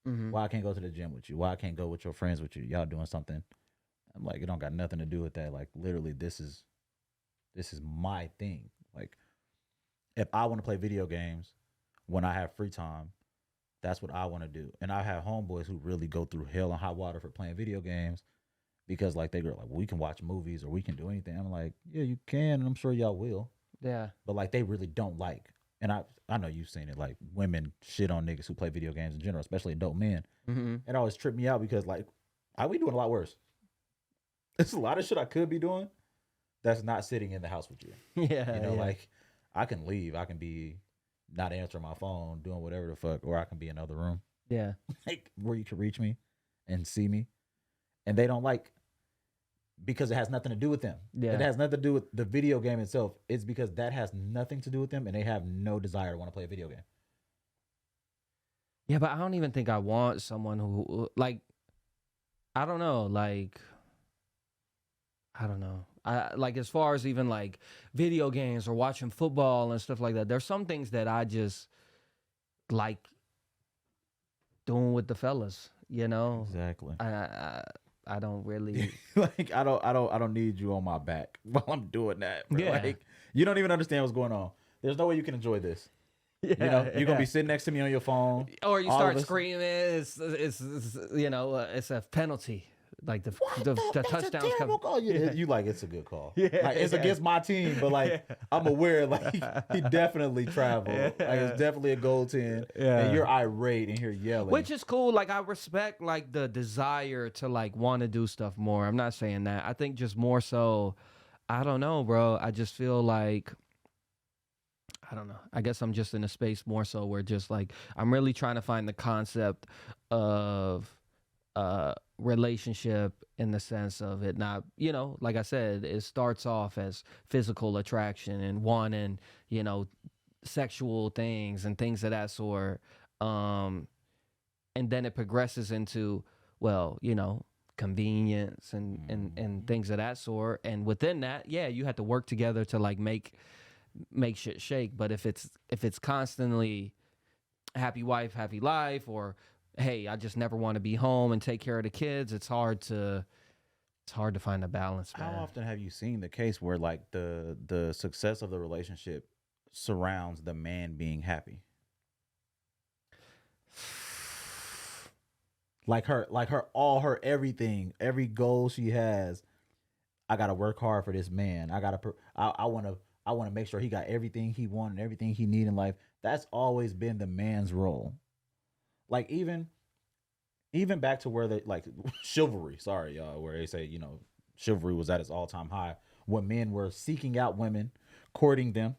Mm-hmm. Why I can't go to the gym with you? Why I can't go with your friends with you? Y'all doing something. I'm like, it don't got nothing to do with that. Like, literally, this is my thing. Like, if I want to play video games when I have free time, that's what I want to do. And I have homeboys who really go through hell and high water for playing video games because, like, they go like, well, we can watch movies or we can do anything. I'm like, yeah, you can, and I'm sure y'all will. Yeah. But like, they really don't like. And I know you've seen it. Like, women shit on niggas who play video games in general, especially adult men. Mm-hmm. It always tripped me out because, like, we doing a lot worse. There's a lot of shit I could be doing that's not sitting in the house with you. Yeah. Like, I can leave. I can be not answering my phone, doing whatever the fuck, or I can be in another room. Yeah. Like, where you can reach me and see me. And they don't like, because it has nothing to do with them. Yeah. It has nothing to do with the video game itself. It's because that has nothing to do with them, and they have no desire to want to play a video game. Yeah, but I don't even think I want someone who, like, I don't know, like, I don't know. I like, as far as even like video games or watching football and stuff like that, there's some things that I just like doing with the fellas, Exactly. I don't really like, I don't need you on my back while I'm doing that, bro. Yeah. Like, you don't even understand what's going on. There's no way you can enjoy this. Yeah, You're gonna be sitting next to me on your phone, or you all start of us- screaming. It's a penalty. Like the That's touchdowns a terrible come. call. You like it's a good call. Yeah, Like it's against my team, but like I'm aware like he definitely traveled. Like it's definitely a goal 10. And you're irate and you're yelling. Which is cool. Like I respect like the desire to like want to do stuff more. I'm not saying that. I think just more so, I don't know, bro. I just feel like I don't know. I guess I'm just in a space more so where just like I'm really trying to find the concept of relationship in the sense of it not, you know, like I said, it starts off as physical attraction and wanting, you know, sexual things and things of that sort. And then it progresses into, well, you know, convenience and things of that sort. And within that, yeah, you have to work together to like make shit shake. But if it's constantly happy wife, happy life, or hey, I just never want to be home and take care of the kids, it's hard to find a balance, man. How often have you seen the case where like the success of the relationship surrounds the man being happy? Like her all her everything, every goal she has, I gotta work hard for this man. I wanna make sure he got everything he wanted, everything he need in life. That's always been the man's role. Like even back to where they like chivalry, sorry, y'all, where they say, you know, chivalry was at its all-time high when men were seeking out women, courting them,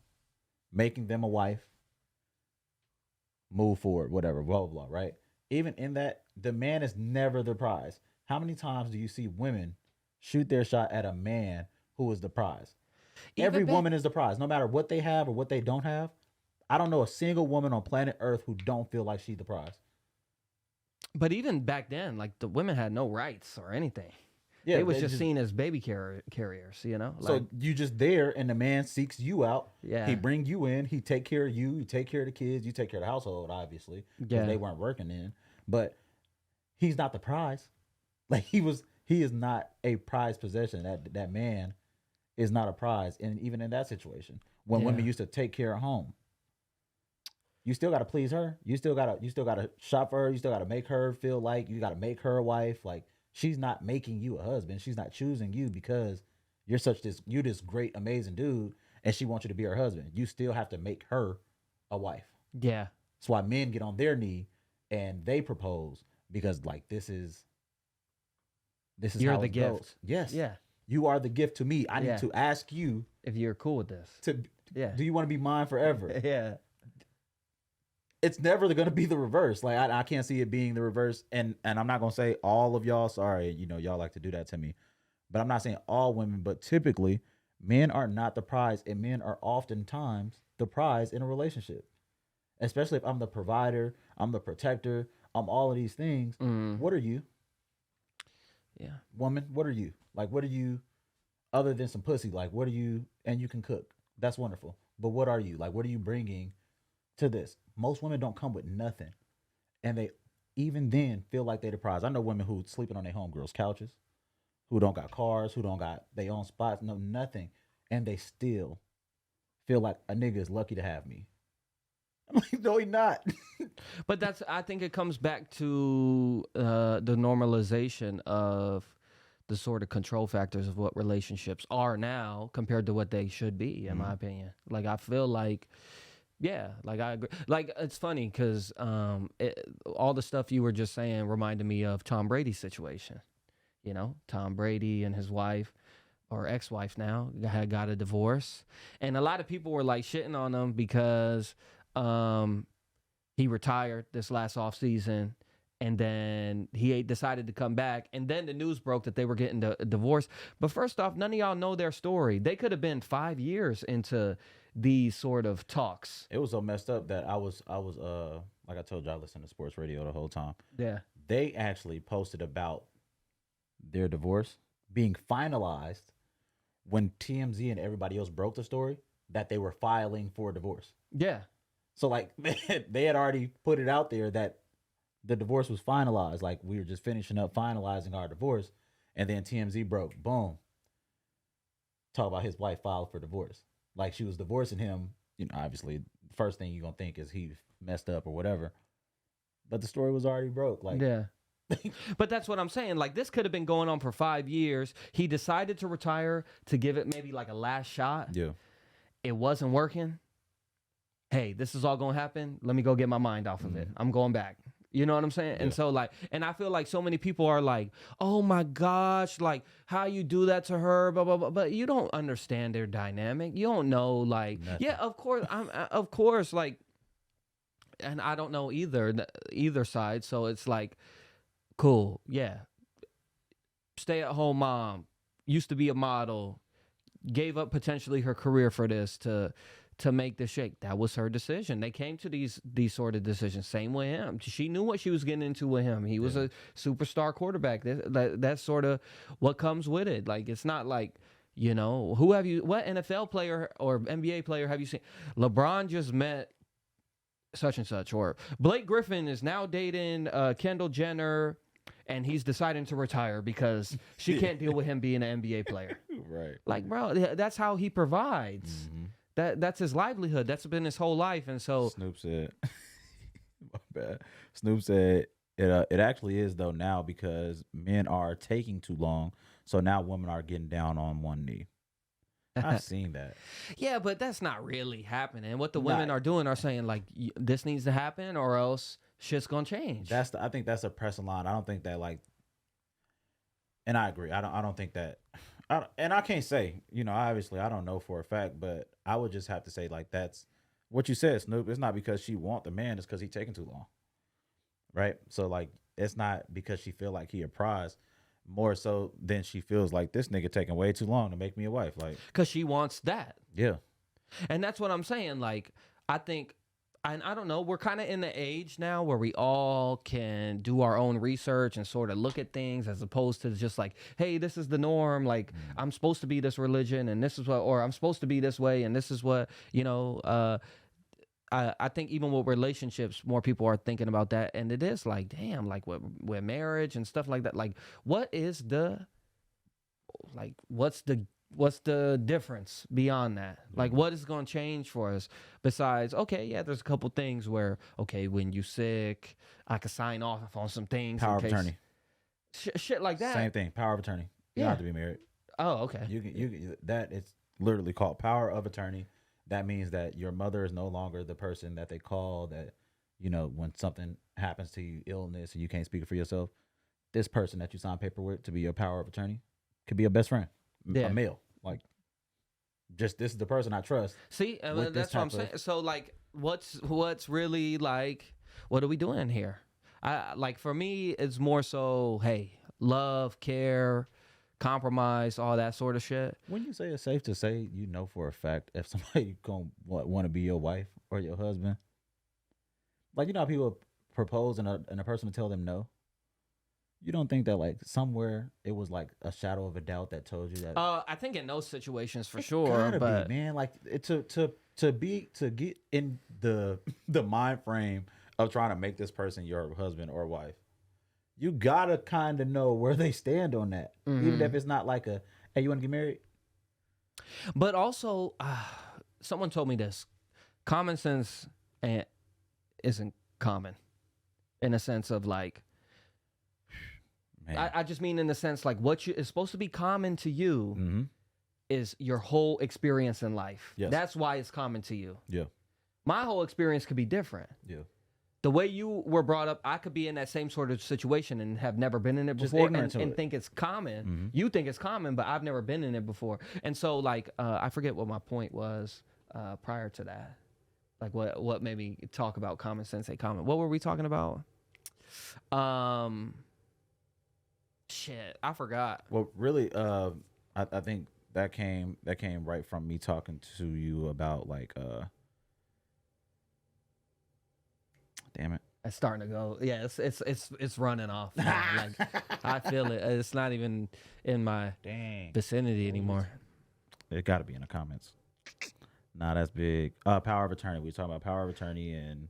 making them a wife, move forward, whatever, blah, blah, blah, right? Even in that, the man is never the prize. How many times do you see women shoot their shot at a man who is the prize? Every woman is the prize, no matter what they have or what they don't have. I don't know a single woman on planet Earth who don't feel like she's the prize. But even back then, like the women had no rights or anything. Yeah, they was just seen as baby carriers, you know? Like, so you just there and the man seeks you out. Yeah. He bring you in. He take care of you. You take care of the kids. You take care of the household, obviously, because they weren't working in. But he's not the prize. Like he is not a prized possession. That man is not a prize. And even in that situation, when women used to take care of home, you still got to please her. You still got to shop for her. You still got to make her feel like you got to make her a wife. Like she's not making you a husband. She's not choosing you because you're this great, amazing dude, and she wants you to be her husband. You still have to make her a wife. Yeah. That's why men get on their knee and they propose, because like this is you're how the it gift. goes. Yes. Yeah. You are the gift to me. I need to ask you if you're cool with this. Do you want to be mine forever? Yeah. It's never going to be the reverse. Like I can't see it being the reverse. And I'm not going to say all of y'all, sorry, you know, y'all like to do that to me, but I'm not saying all women, but typically men are not the prize, and men are oftentimes the prize in a relationship. Especially if I'm the provider, I'm the protector, I'm all of these things. What are you? Yeah. Woman, what are you? Like, what are you other than some pussy? Like, what are you? And you can cook. That's wonderful. But what are you? Like, what are you bringing to this? Most women don't come with nothing. And they even then feel like they're the prize. I know women who sleeping on their homegirls' couches, who don't got cars, who don't got their own spots, no nothing. And they still feel like a nigga is lucky to have me. I'm like, no, he not. But I think it comes back to the normalization of the sort of control factors of what relationships are now compared to what they should be, in my opinion. Like, I feel like, yeah, like I agree. Like, it's funny because all the stuff you were just saying reminded me of Tom Brady's situation. You know, Tom Brady and his wife, or ex-wife now, had got a divorce. And a lot of people were like shitting on him because he retired this last off season, and then he decided to come back, and then the news broke that they were getting a divorce. But first off, none of y'all know their story. They could have been 5 years into these sort of talks. It was so messed up that I was like I told you, I listened to sports radio the whole time. Yeah. They actually posted about their divorce being finalized when TMZ and everybody else broke the story that they were filing for divorce. Yeah. So like they had already put it out there that the divorce was finalized. Like we were just finishing up finalizing our divorce. And then TMZ broke. Boom. Talk about his wife filed for divorce. Like she was divorcing him. You know, obviously, the first thing you're going to think is he messed up or whatever. But the story was already broke. Like, yeah. But that's what I'm saying. Like, this could have been going on for 5 years. He decided to retire to give it maybe like a last shot. Yeah. It wasn't working. Hey, this is all going to happen. Let me go get my mind off of it. I'm going back. You know what I'm saying? Yeah. And so, like, and I feel like so many people are like, oh my gosh, like, how you do that to her, blah, blah, blah. But you don't understand their dynamic. You don't know, like, Nothing. yeah, of course, like, and I don't know either side. So it's like, cool, yeah. Stay at home mom, used to be a model, gave up potentially her career for this to make the shake. That was her decision. They came to these sort of decisions. Same with him. She knew what she was getting into with him. He was a superstar quarterback. That's sort of what comes with it. Like, it's not like, you know, what NFL player or NBA player have you seen? LeBron just met such and such, or Blake Griffin is now dating Kendall Jenner, and he's deciding to retire because she can't deal with him being an NBA player. Right. Like, bro, that's how he provides. That's his livelihood. That's been his whole life. And so Snoop said, my bad. Snoop said it actually is though now, because men are taking too long, so now women are getting down on one knee. I've seen that. Yeah, but that's not really happening. What the women are doing are saying, like, this needs to happen or else shit's gonna change. I think that's a pressing line. I don't think that, like, and I agree. I don't think that, and I can't say, you know, obviously I don't know for a fact, but I would just have to say, like, that's what you said, Snoop. It's not because she want the man, it's because he taking too long, right? So, like, it's not because she feel like he a prize, more so than she feels like this nigga taking way too long to make me a wife, like, because she wants that. yeah. And that's what I'm saying. Like, I think, and I don't know, we're kind of in the age now where we all can do our own research and sort of look at things, as opposed to just like, hey, this is the norm. Like, I'm supposed to be this religion and this is what, or I'm supposed to be this way and this is what, you know, I think even with relationships, more people are thinking about that. And it is like, damn, like with marriage and stuff like that, like, what's the difference beyond that? Like, what is going to change for us besides, okay, yeah, there's a couple things where, okay, when you sick, I could sign off on some things. Power of attorney. Shit like that. Same thing. Power of attorney. You don't have to be married. Oh, okay. You that is literally called power of attorney. That means that your mother is no longer the person that they call, that, you know, when something happens to you, illness, and you can't speak for yourself. This person that you sign paper with to be your power of attorney could be a best friend, a male. Like, just, this is the person I trust. See, that's what I'm saying. So, like, what's really, like, what are we doing here? Like, for me, it's more so, hey, love, care, compromise, all that sort of shit. When you say it's safe to say, you know for a fact if somebody gonna want to be your wife or your husband, like, you know how people propose and a person will tell them no. You don't think that, like, somewhere it was like a shadow of a doubt that told you that? I think in those situations for sure, but man, like, to get in the mind frame of trying to make this person your husband or wife, you gotta kind of know where they stand on that, even if it's not like a, hey, you want to get married? But also, someone told me this: common sense isn't common, in a sense of, like, I just mean in the sense, like, what is supposed to be common to you is your whole experience in life. Yes. That's why it's common to you. Yeah. My whole experience could be different. Yeah. The way you were brought up, I could be in that same sort of situation and have never been in it before, and think it's common. You think it's common, but I've never been in it before. And so, like, I forget what my point was prior to that. Like, what made me talk about common sense ain't common. What were we talking about? Shit, I forgot. Well, really, I think that came right from me talking to you about, like, damn it, It's starting to go. Yeah, it's running off. Like, I feel it. It's not even in my vicinity anymore. It got to be in the comments. Nah, that's big. Power of attorney. We were talking about power of attorney, and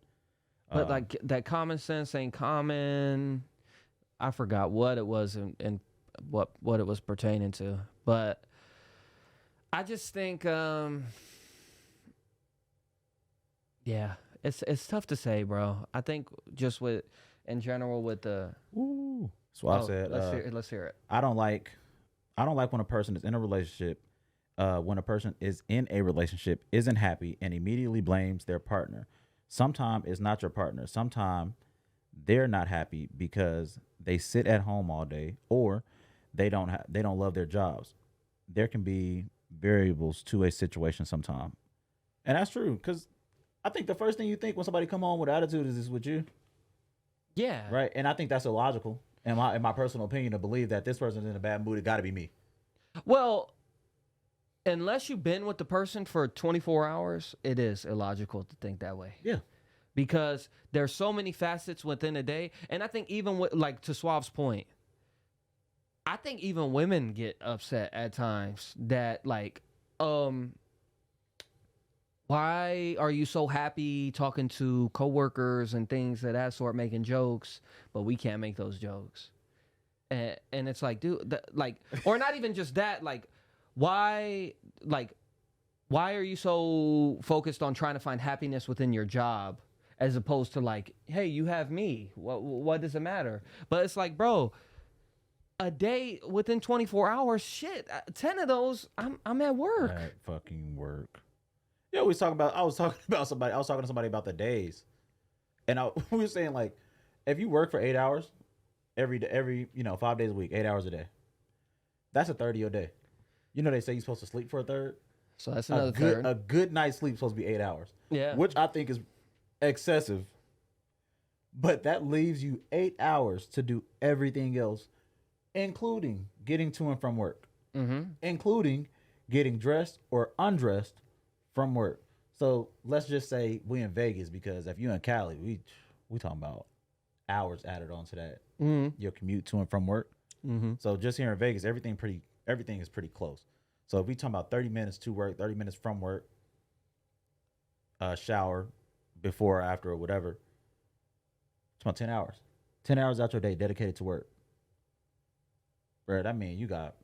but, like, that common sense ain't common. I forgot what it was and what it was pertaining to, but I just think, yeah, it's tough to say, bro. I think just with in general with the? Ooh. Suave said, let's hear it. I don't like when a person is in a relationship, when a person is in a relationship, isn't happy, and immediately blames their partner. Sometimes it's not your partner. Sometimes they're not happy because they sit at home all day, or they don't love their jobs. There can be variables to a situation sometimes, and that's true. Because I think the first thing you think when somebody come home with attitude is this with you, Yeah. right? And I think that's illogical. In my personal opinion, to believe that this person's in a bad mood, it got to be me. Well, unless you've been with the person for 24 hours, it is illogical to think that way. Yeah. Because there's so many facets within a day. And I think even with, like, to Suave's point, I think even women get upset at times that, like, why are you so happy talking to coworkers and things of that sort, making jokes, but we can't make those jokes? And it's like, dude, like, or not even just that, like, why are you so focused on trying to find happiness within your job as opposed to like, hey, you have me. What does it matter? But it's like, bro, a day within 24 hours, shit, 10 of those, I'm at work. At fucking work. Yeah, I was talking to somebody about the days, and we were saying, like, if you work for 8 hours every 5 days a week, 8 hours a day, that's a third of your day. You know, they say you're supposed to sleep for a third. So that's another third. A good night's sleep is supposed to be 8 hours. Yeah. Which I think is excessive. But that leaves you 8 hours to do everything else, including getting to and from work, including getting dressed or undressed from work. So let's just say we in Vegas, because if you in Cali, we talking about hours added onto that. Your commute to and from work. So just here in Vegas, everything is pretty close. So if we talking about 30 minutes to work, 30 minutes from work, shower before or after or whatever, it's about 10 hours. 10 hours out your day dedicated to work. Bro, that means you got,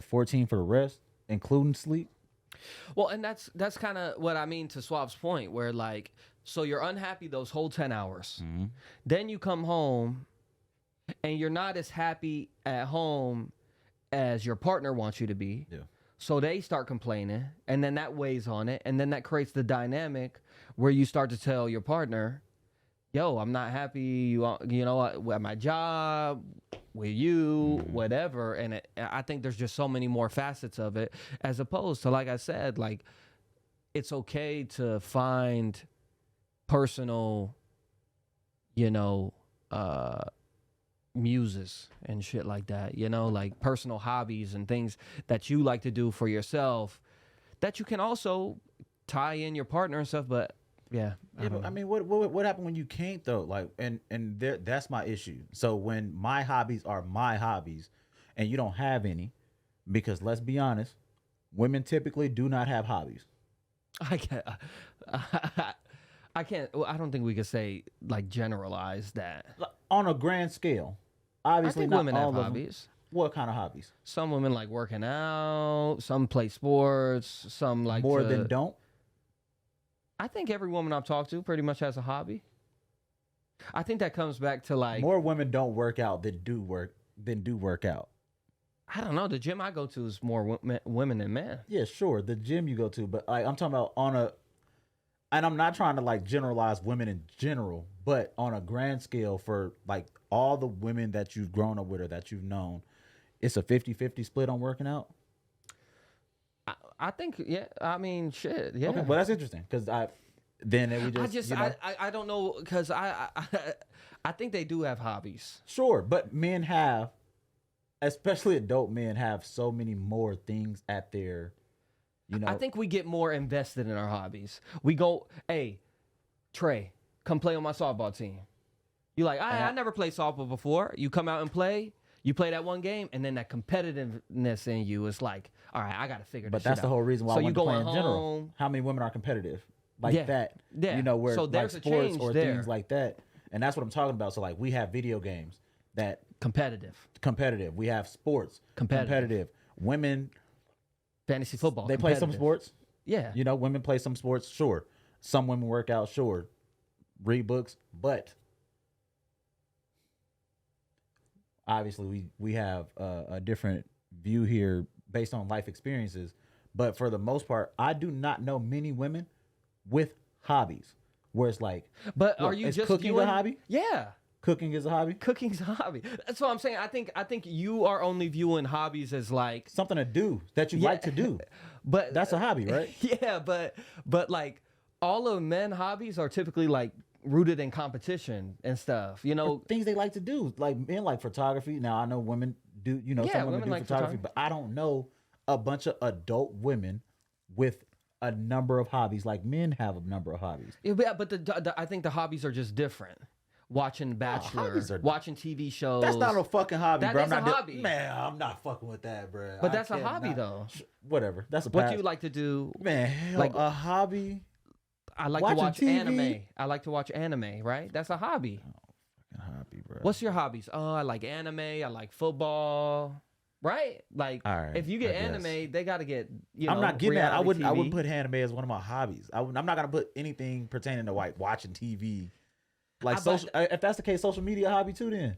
14 for the rest, including sleep? Well, and that's kind of what I mean to Suave's point, where, like, so you're unhappy those whole 10 hours. Then you come home and you're not as happy at home as your partner wants you to be. Yeah. So they start complaining, and then that weighs on it, and then that creates the dynamic where you start to tell your partner, yo, I'm not happy, you know, at my job, with you, whatever. And I think there's just so many more facets of it, as opposed to, like I said, like, it's okay to find personal, muses and shit like that, like personal hobbies and things that you like to do for yourself that you can also tie in your partner and stuff. But but I mean, what happened when you can't, though? Like, and that's my issue. So when my hobbies are my hobbies and you don't have any, because let's be honest, women typically do not have hobbies. I don't think we could say, like, generalize that on a grand scale. Obviously, I think not women all have of hobbies. Them. What kind of hobbies? Some women like working out. Some play sports. Some like more than don't. I think every woman I've talked to pretty much has a hobby. I think that comes back to, like, more women don't work out than do work out. I don't know. The gym I go to is more women than men. Yeah, sure. The gym you go to, but I'm talking about and I'm not trying to, like, generalize women in general, but on a grand scale, for, like, all the women that you've grown up with or that you've known, it's a 50-50 split on working out. I think, yeah. I mean, shit, yeah. Okay, well, that's interesting, because I don't know, because I think they do have hobbies. Sure, but men have, especially adult men, have so many more things at their, I think we get more invested in our hobbies. We go, hey, Trey, come play on my softball team. You're like, I never played softball before. You come out and play. You play that one game, and then that competitiveness in you is like, all right, I got to figure this shit out. But that's the whole reason why I want to play in general. How many women are competitive like that? Yeah. Where, so like, there's sports a change or there. Things like that. And that's what I'm talking about. So, like, we have video games that competitive. We have sports competitive. Women, fantasy football. They play some sports. Yeah. Women play some sports. Sure. Some women work out. Sure. Read books. But obviously we have a different view here based on life experiences, but for the most part, I do not know many women with hobbies where it's like, But are look, you is just cooking viewing? a hobby? Yeah. Cooking is a hobby. Cooking's a hobby. That's what I'm saying. I think you are only viewing hobbies as like Something to do that you like to do. but That's a hobby, right? yeah, but like all of men hobbies are typically like rooted in competition and stuff. You know, Things they like to do. Like men like photography. Now I know women do, Yeah, some women women do like photography, but I don't know a bunch of adult women with a number of hobbies like men have a number of hobbies. yeah, but I think the hobbies are just different. Watching Bachelor, hobbies are- watching TV shows. That's not a fucking hobby, That bro. is I'm a not hobby. Man, I'm not fucking with that, bro. But that's a hobby, though. Whatever. That's a What pass. do you like to do? Man, hell, like- a hobby. I like Watching to watch TV? anime. I like to watch anime, right? That's a hobby. Fucking hobby, bro. What's your hobbies? Oh, I like anime. I like football. Right? Like, All right, if you get I guess. anime, they got to get, I'm not getting that. I wouldn't TV. put anime as one of my hobbies. I'm not gonna put anything pertaining to like watching TV. Like social. If that's the case, social media hobby too. Then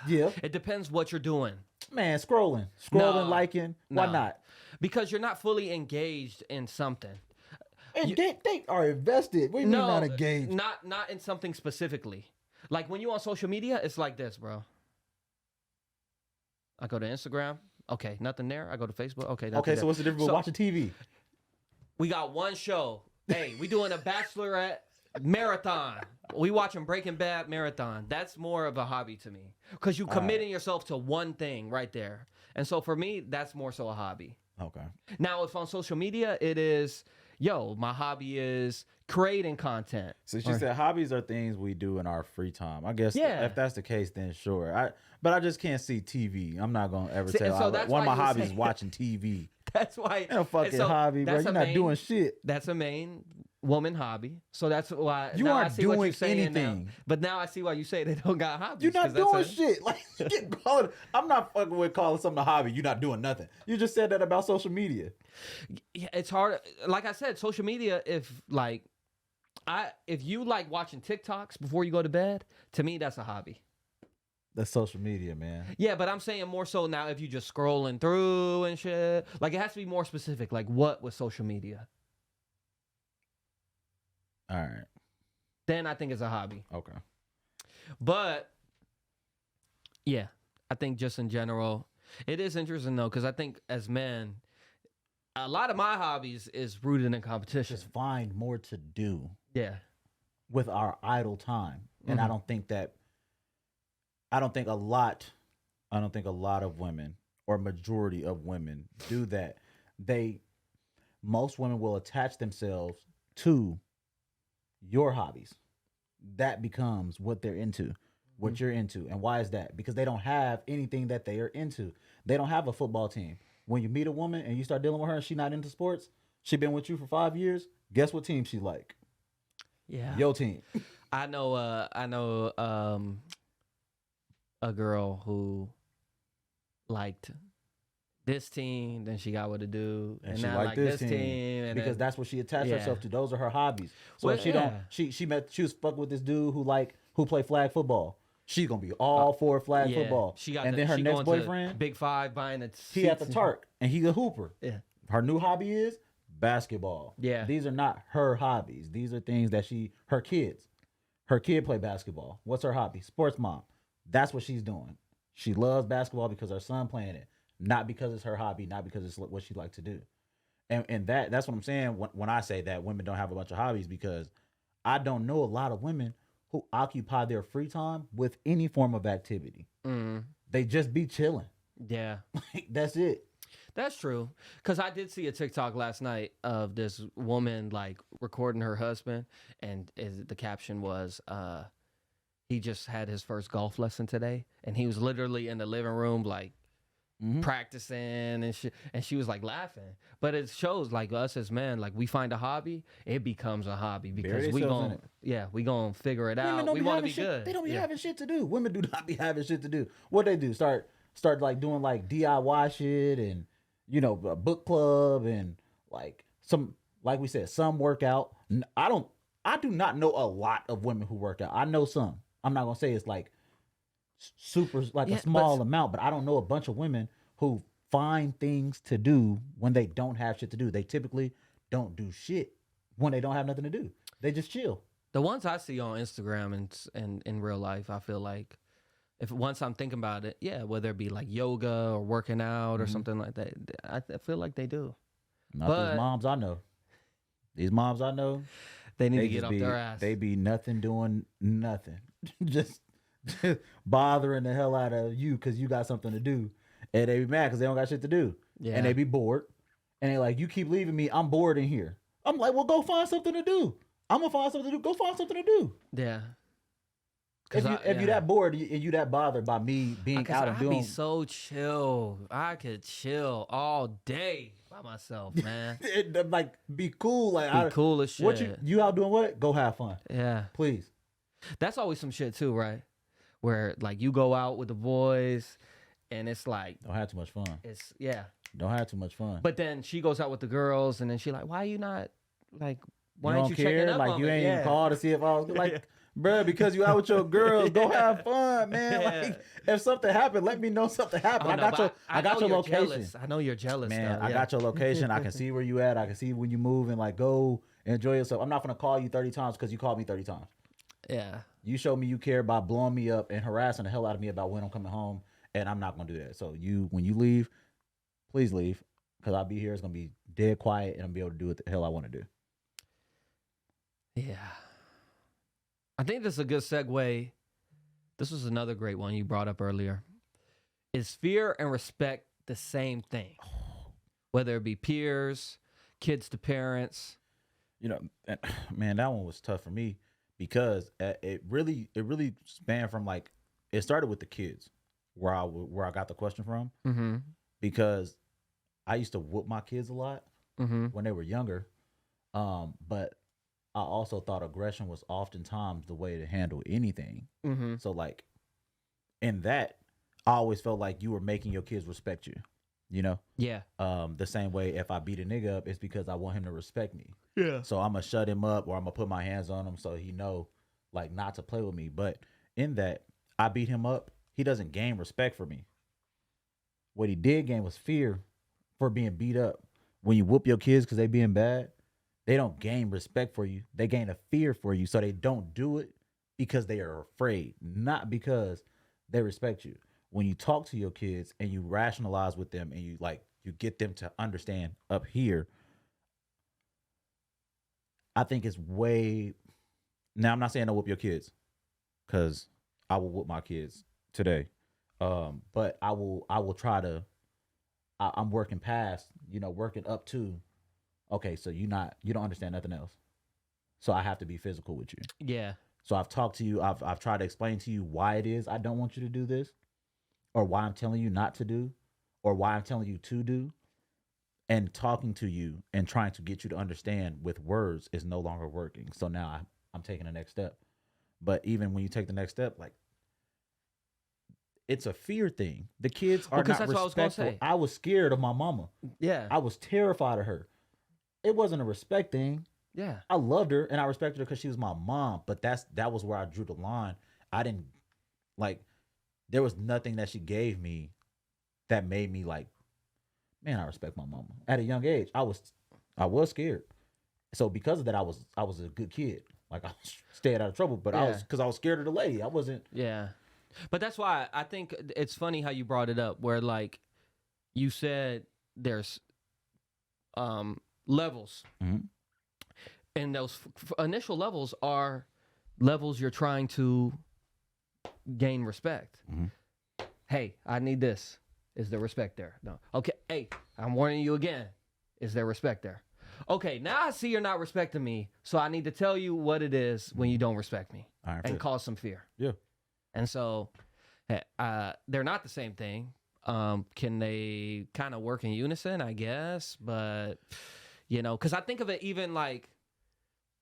yeah, It depends what you're doing. man, scrolling, No, liking. Why no. not? Because you're not fully engaged in something. And they are invested. What do you mean not engaged? Not in something specifically. Like when you on social media, it's like this, bro. I go to Instagram. Okay, nothing there. I go to Facebook. Okay, nothing Okay, there. so what's the difference with So- watching TV? We got one show. Hey, we doing a Bachelorette marathon. We watching Breaking Bad marathon. That's more of a hobby to me because you committing yourself to one thing right there. And so for me, that's more so a hobby. Okay. Now, if on social media, it is, my hobby is creating content. So she said hobbies are things we do in our free time. I guess Yeah. if that's the case, then sure. But I just can't see TV. I'm not gonna ever tell. so that's one of why my you hobbies say- is watching TV. That's why. Ain't a fucking and so hobby, bro. that's You're a not main- doing shit. That's a main woman hobby. So that's why You now I aren't see what doing you're saying now. anything. But now I see why you say they don't got hobbies. You're 'cause not that's doing a- shit. Like you get calling. I'm not fucking with calling something a hobby. You're not doing nothing. You just said that about social media. Yeah, it's hard. Like I said, social media. If you like watching TikToks before you go to bed, to me that's a hobby. That's social media, man. Yeah, but I'm saying more so now if you just scrolling through and shit. Like it has to be more specific. Like what with social media? All right. Then I think it's a hobby. Okay. But yeah, I think just in general, it is interesting though, because I think as men, a lot of my hobbies is rooted in competition. Just find more to do Yeah. with our idle time, and Mm-hmm. I don't think a lot of women or majority of women do that. Most women will attach themselves to your hobbies. That becomes what they're into, what you're into. And why is that? Because they don't have anything that they are into. They don't have a football team. When you meet a woman and you start dealing with her and she's not into sports, she been with you for 5 years, guess what team she like? Yeah. Your team. I know a girl who liked this team, then she got with a dude, and she now liked like this this team, and because then, that's what she attached Yeah. herself to. Those are her hobbies. So Well, if she yeah. don't, she was fucking with this dude who play flag football. She's gonna be all for flag yeah, football. She got and then her she next going to boyfriend, Big Five buying it. he at the Tark and he a hooper. Yeah. Her new hobby is basketball. Yeah. These are not her hobbies. These are things that her kid play basketball. What's her hobby? Sports mom. That's what she's doing. She loves basketball because her son playing it, not because it's her hobby, not because it's what she likes to do. And that's what I'm saying when I say that women don't have a bunch of hobbies, because I don't know a lot of women who occupy their free time with any form of activity. Mm, They just be chilling. yeah. That's it. That's true. Because I did see a TikTok last night of this woman like recording her husband, and the caption was, he just had his first golf lesson today, and he was literally in the living room like practicing and shit, and she was like laughing. But it shows like us as men, like we find a hobby, it becomes a hobby because we themselves in gon' we gonna figure it Women out. don't We be want to having be shit. good. They don't be Yeah. having shit to do. Women do not be having shit to do. What they do? Start like doing like DIY shit and a book club and like we said, some workout. I don't I do not know a lot of women who work out. I know some. I'm not gonna say it's like super like a small amount, but I don't know a bunch of women who find things to do when they don't have shit to do. They typically don't do shit when they don't have nothing to do. They just chill. The ones I see on Instagram and in real life, I feel like if once I'm thinking about it, yeah, whether it be like yoga or working out or something like that, I feel like they do. Not these moms I know. These moms I know, they need to get off their ass. They be nothing doing nothing. just bothering the hell out of you because you got something to do. And they be mad because they don't got shit to do. Yeah. And they be bored. And they like, you keep leaving me. I'm bored in here. I'm like, well, go find something to do. I'm going to find something to do. Go find something to do. Yeah. If you're that bored and you that bothered by me being out and doing. I'd be so chill. I could chill all day by myself, man. Like, be cool. Like, be cool as shit. What you out doing what? Go have fun. Yeah. Please. That's always some shit too, right? Where like you go out with the boys and it's like. Don't have too much fun. Yeah. Don't have too much fun. But then she goes out with the girls and then she like, why are you not like, why ain't you checking up like, you ain't even called to see if I was like, bruh, because you out with your girls, go have fun, man. Yeah. Like, if something happened, let me know something happened. I got your location. Jealous. I know you're jealous, man. I got your location. I can see where you at. I can see when you move and like go enjoy yourself. I'm not gonna call you 30 times because you called me 30 times. Yeah. You show me you care by blowing me up and harassing the hell out of me about when I'm coming home, and I'm not gonna do that. So when you leave, please leave because I'll be here. It's gonna be dead quiet and I'll be able to do what the hell I want to do. Yeah. I think this is a good segue. This was another great one you brought up earlier. Is fear and respect the same thing? Whether it be peers, kids to parents. You know, man, that one was tough for me because it really spanned from like, it started with the kids where I got the question from. Mm-hmm. Because I used to whoop my kids a lot when they were younger. But I also thought aggression was oftentimes the way to handle anything. Mm-hmm. So like in that, I always felt like you were making your kids respect you, you know? Yeah. The same way if I beat a nigga up, it's because I want him to respect me. Yeah. So I'm going to shut him up or I'm going to put my hands on him so he know like not to play with me. But in that, I beat him up. He doesn't gain respect for me. What he did gain was fear for being beat up. When you whoop your kids because they being bad, they don't gain respect for you. They gain a fear for you. So they don't do it because they are afraid, not because they respect you. When you talk to your kids and you rationalize with them and you get them to understand up here, I think it's way. Now I'm not saying don't whoop your kids because I will whoop my kids today. But I will try to, I'm working past, working up to, okay, so you don't understand nothing else. So I have to be physical with you. Yeah. So I've talked to you. I've tried to explain to you why it is I don't want you to do this, or why I'm telling you not to do, or why I'm telling you to do. And talking to you and trying to get you to understand with words is no longer working. So now I'm taking the next step. But even when you take the next step, like, it's a fear thing. The kids are not respectful. I was scared of my mama. Yeah. I was terrified of her. It wasn't a respect thing. Yeah. I loved her and I respected her because she was my mom. But that was where I drew the line. I didn't there was nothing that she gave me that made me like, man, I respect my mama. At a young age, I was scared. So because of that, I was a good kid. Like I stayed out of trouble, but I was scared of the lady. I wasn't. Yeah. But that's why I think it's funny how you brought it up where like you said there's levels. Mm-hmm. And those initial levels are levels you're trying to gain respect. Mm-hmm. Hey, I need this. Is there respect there? No. Okay. Hey, I'm warning you again. Is there respect there? Okay, now I see you're not respecting me, so I need to tell you what it is when you don't respect me and cause some fear. Yeah. And so they're not the same thing. Can they kind of work in unison, I guess? But, because I think of it even like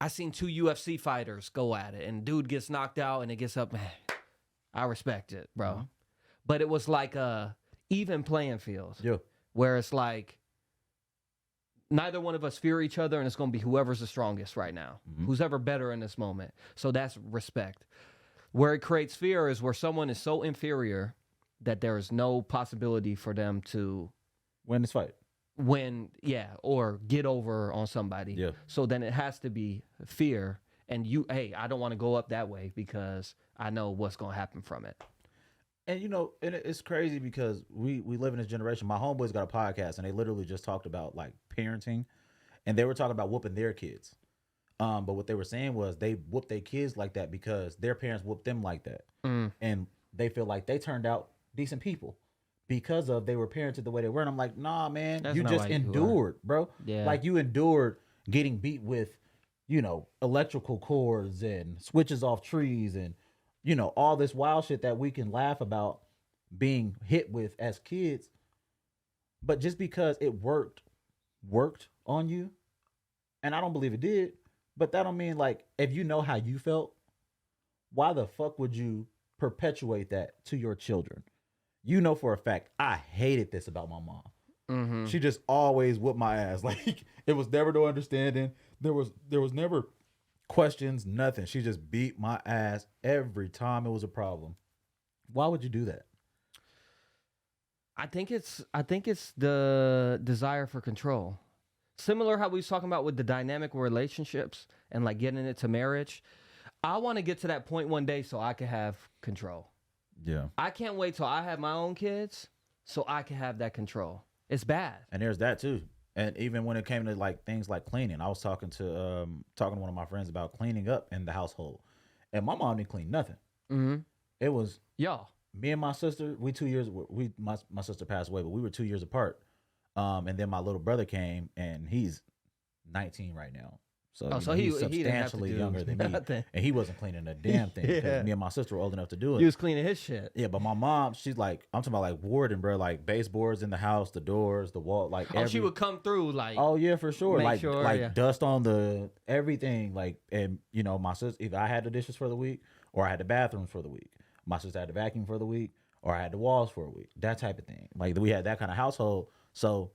I seen 2 UFC fighters go at it, and dude gets knocked out and it gets up. Man, I respect it, bro. Mm-hmm. But it was like a even playing field. Yeah. Where it's like neither one of us fear each other, and it's going to be whoever's the strongest right now, who's ever better in this moment. So that's respect. Where it creates fear is where someone is so inferior that there is no possibility for them to win this fight. Or get over on somebody. Yeah. So then it has to be fear, and hey, I don't want to go up that way because I know what's going to happen from it. And and it's crazy because we live in this generation. My homeboys got a podcast, and they literally just talked about like parenting, and they were talking about whooping their kids. But what they were saying was they whooped their kids like that because their parents whooped them like that. And they feel like they turned out decent people because they were parented the way they were. And I'm like, nah, man, you just endured, bro. Yeah. Like you endured getting beat with, electrical cords and switches off trees and, all this wild shit that we can laugh about being hit with as kids. But just because it worked on you, and I don't believe it did, but that don't mean like if you know how you felt, why the fuck would you perpetuate that to your children? You know for a fact, I hated this about my mom. Mm-hmm. She just always whooped my ass. Like it was never no understanding. There was never questions, nothing. She just beat my ass every time it was a problem. Why would you do that? I think it's the desire for control. Similar how we was talking about with the dynamic relationships and like getting it to marriage. I want to get to that point one day so I can have control. Yeah. I can't wait till I have my own kids so I can have that control. It's bad. And there's that too. And even when it came to like things like cleaning, I was talking to one of my friends about cleaning up in the household. And my mom didn't clean nothing. Mm-hmm. It was y'all. Me and my sister, my sister passed away, but we were 2 years apart. And then my little brother came, and he's 19 right now. So he's substantially younger than me. And he wasn't cleaning a damn thing because me and my sister were old enough to do it. He was cleaning his shit. Yeah, but my mom, she's like, I'm talking about like warding, bro, like baseboards in the house, the doors, the wall, like she would come through like. Oh yeah, for sure. Like dust on the everything, like, and my sister, either I had the dishes for the week or I had the bathrooms for the week. My sister had the vacuum for the week or I had the walls for a week. That type of thing. Like we had that kind of household. So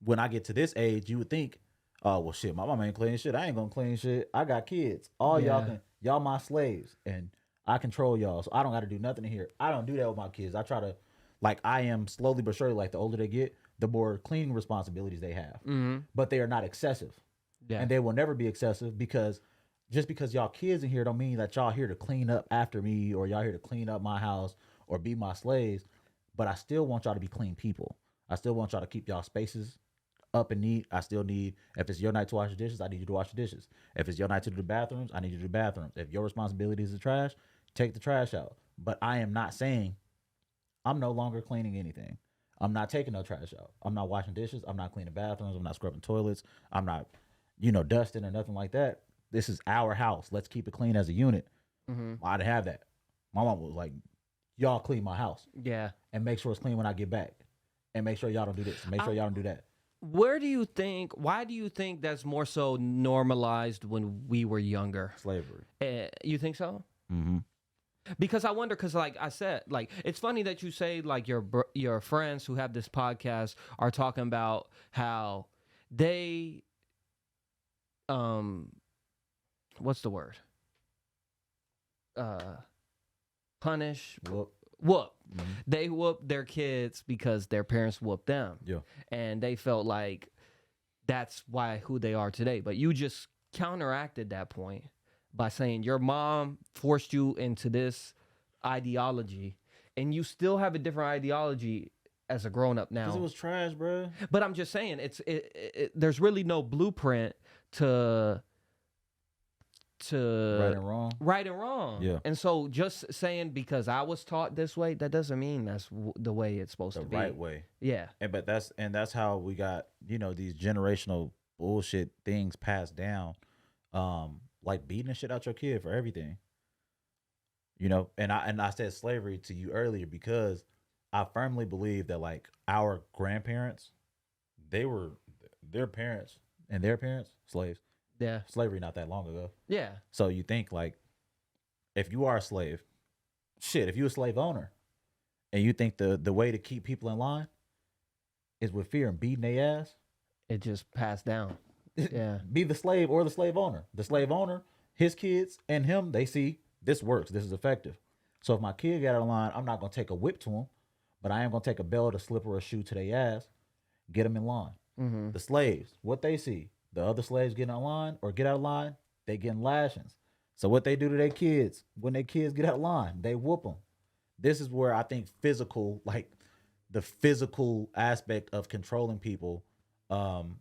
when I get to this age, you would think, oh, well, shit, my mama ain't clean shit. I ain't gonna clean shit. I got kids. Y'all my slaves, and I control y'all. So I don't got to do nothing in here. I don't do that with my kids. I try to, like, I am slowly but surely, like, the older they get, the more cleaning responsibilities they have. Mm-hmm. But they are not excessive. Yeah. And they will never be excessive because just because y'all kids in here don't mean that y'all here to clean up after me or y'all here to clean up my house or be my slaves. But I still want y'all to be clean people. I still want y'all to keep y'all spaces up and neat. I still need, if it's your night to wash the dishes, I need you to wash the dishes. If it's your night to do the bathrooms, I need you to do the bathrooms. If your responsibility is the trash, take the trash out. But I am not saying I'm no longer cleaning anything. I'm not taking no trash out. I'm not washing dishes. I'm not cleaning bathrooms. I'm not scrubbing toilets. I'm not, dusting or nothing like that. This is our house. Let's keep it clean as a unit. Mm-hmm. I didn't have that. My mom was like, y'all clean my house. Yeah. And make sure it's clean when I get back. And make sure y'all don't do this. Make sure y'all don't do that. Why do you think that's more so normalized when we were younger? Slavery. You think so? Mm-hmm. Because I wonder, because like I said, like it's funny that you say like your friends who have this podcast are talking about how they, what's the word? Punish. Whoop. Mm-hmm. They whoop their kids because their parents whooped them. Yeah. And they felt like that's who they are today. But you just counteracted that point by saying your mom forced you into this ideology and you still have a different ideology as a grown up now. Because it was trash, bro. But I'm just saying there's really no blueprint to right and wrong. Yeah. And so just saying because I was taught this way, that doesn't mean that's the way it's supposed to be. The right way. Yeah. And that's how we got, these generational bullshit things passed down. Like beating the shit out your kid for everything. And I said slavery to you earlier because I firmly believe that like our grandparents, their parents and their parents, slaves. Yeah. Slavery not that long ago. Yeah. So you think like, if you are a slave, if you're a slave owner and you think the way to keep people in line is with fear and beating their ass It just passed down. Yeah. Be the slave or the slave owner. The slave owner, his kids and him, they see this works. This is effective. So if my kid got out of line, I'm not gonna take a whip to him, but I am gonna take a belt, a slipper, or a shoe to their ass, get them in line. Mm-hmm. The slaves, what they see, the other slaves getting out of line or get out of line, they getting lashings. So what they do to their kids when their kids get out of line, they whoop them. This is where I think physical, like the physical aspect of controlling people, fucking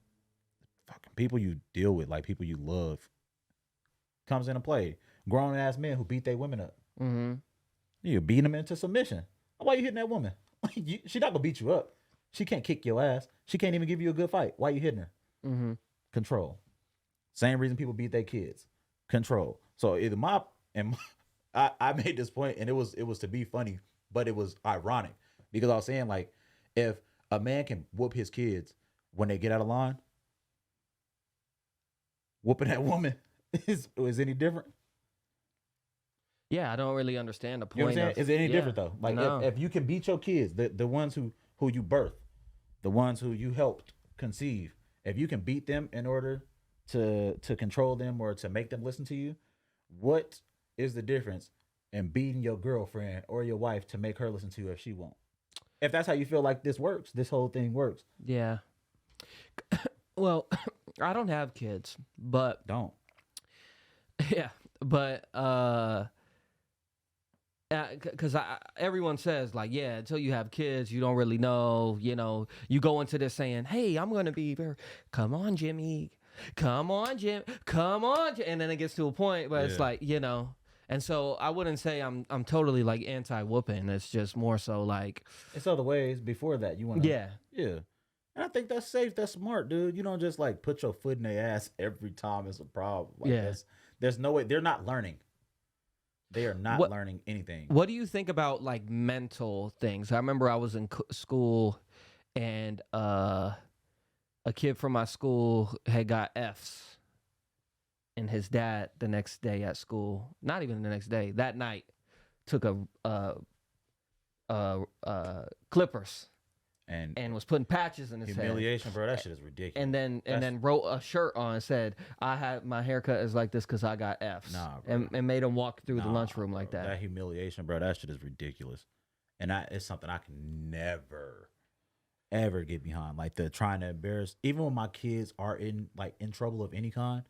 people you deal with, like people you love, comes into play. Grown ass men who beat their women up. Mm-hmm. You beat them into submission. Why you hitting that woman? She not gonna beat you up. She can't kick your ass. She can't even give you a good fight. Why you hitting her? Mm-hmm. Control. Same reason people beat their kids. Control. So either I made this point and it was to be funny, but it was ironic because I was saying like if a man can whoop his kids when they get out of line, whooping that woman is any different? Yeah, I don't really understand the point. You know what I'm saying? Is it any different though? Like no. if you can beat your kids, the ones who you birthed, the ones who you helped conceive, if you can beat them in order to control them or to make them listen to you, what is the difference in beating your girlfriend or your wife to make her listen to you if she won't? If that's how you feel like this works, this whole thing works. Yeah. Well, I don't have kids, but Don't. yeah, but because everyone says like, yeah, until you have kids, you don't really know. You know, you go into this saying, "Hey, I'm gonna be very, come on, Jimmy, come on, Jim, come on," and then it gets to a point where it's like, you know. And so I wouldn't say I'm totally like anti-whooping. It's just more so like it's other ways before that you want to. Yeah. And I think that's safe. That's smart, dude. You don't just like put your foot in their ass every time it's a problem. Like, there's no way. They're not learning. They are not learning anything. What do you think about like mental things? I remember I was in school and a kid from my school had got Fs. And his dad the next day at school, not even the next day, that night, took clippers and was putting patches in his humiliation, bro. That shit is ridiculous. And then wrote a shirt on and said, "I had my haircut is like this because I got Fs." Nah, bro. And made him walk through the lunchroom like that. That humiliation, bro. That shit is ridiculous. And it's something I can never, ever get behind. Like the trying to embarrass. Even when my kids are in trouble of any kind,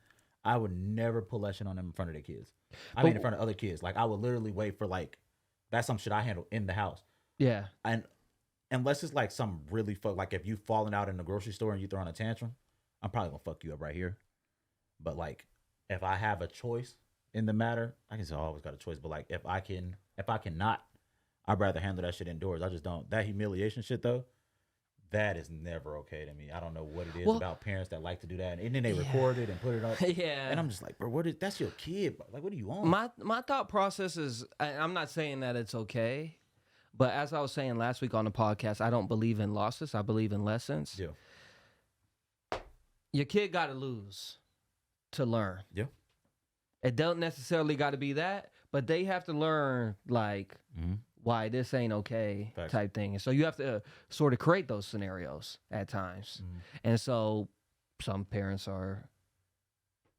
I would never pull that shit on them in front of their kids. I mean, in front of other kids. Like, I would literally wait for, like, that's some shit I handle in the house. Yeah. And unless it's, like, some really like, if you falling out in the grocery store and you throwing a tantrum, I'm probably gonna fuck you up right here. But, like, if I have a choice in the matter, I can say I always got a choice. But, like, if I cannot, I'd rather handle that shit indoors. I just don't. That humiliation shit, though, that is never okay to me. I don't know what it is about parents that like to do that, and then they record it and put it up. Yeah, and I'm just like, bro, that's your kid. Bro. Like, what are you on? My thought process is, I'm not saying that it's okay, but as I was saying last week on the podcast, I don't believe in losses. I believe in lessons. Yeah, your kid got to lose to learn. Yeah, it don't necessarily got to be that, but they have to learn like. Mm-hmm. Why this ain't okay. Facts. Type thing. And so you have to sort of create those scenarios at times. Mm. And so some parents are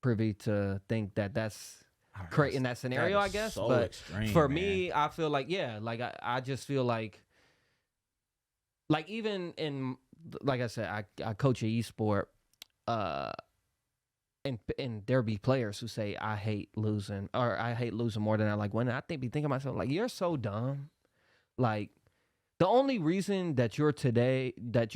privy to think that that's creating that scenario, I guess. So but extreme, for me, I feel like, like I just feel like even in, like I said, I coach a e-sport, and there be players who say I hate losing more than I like winning. I be thinking to myself, like, you're so dumb. Like, the only reason that you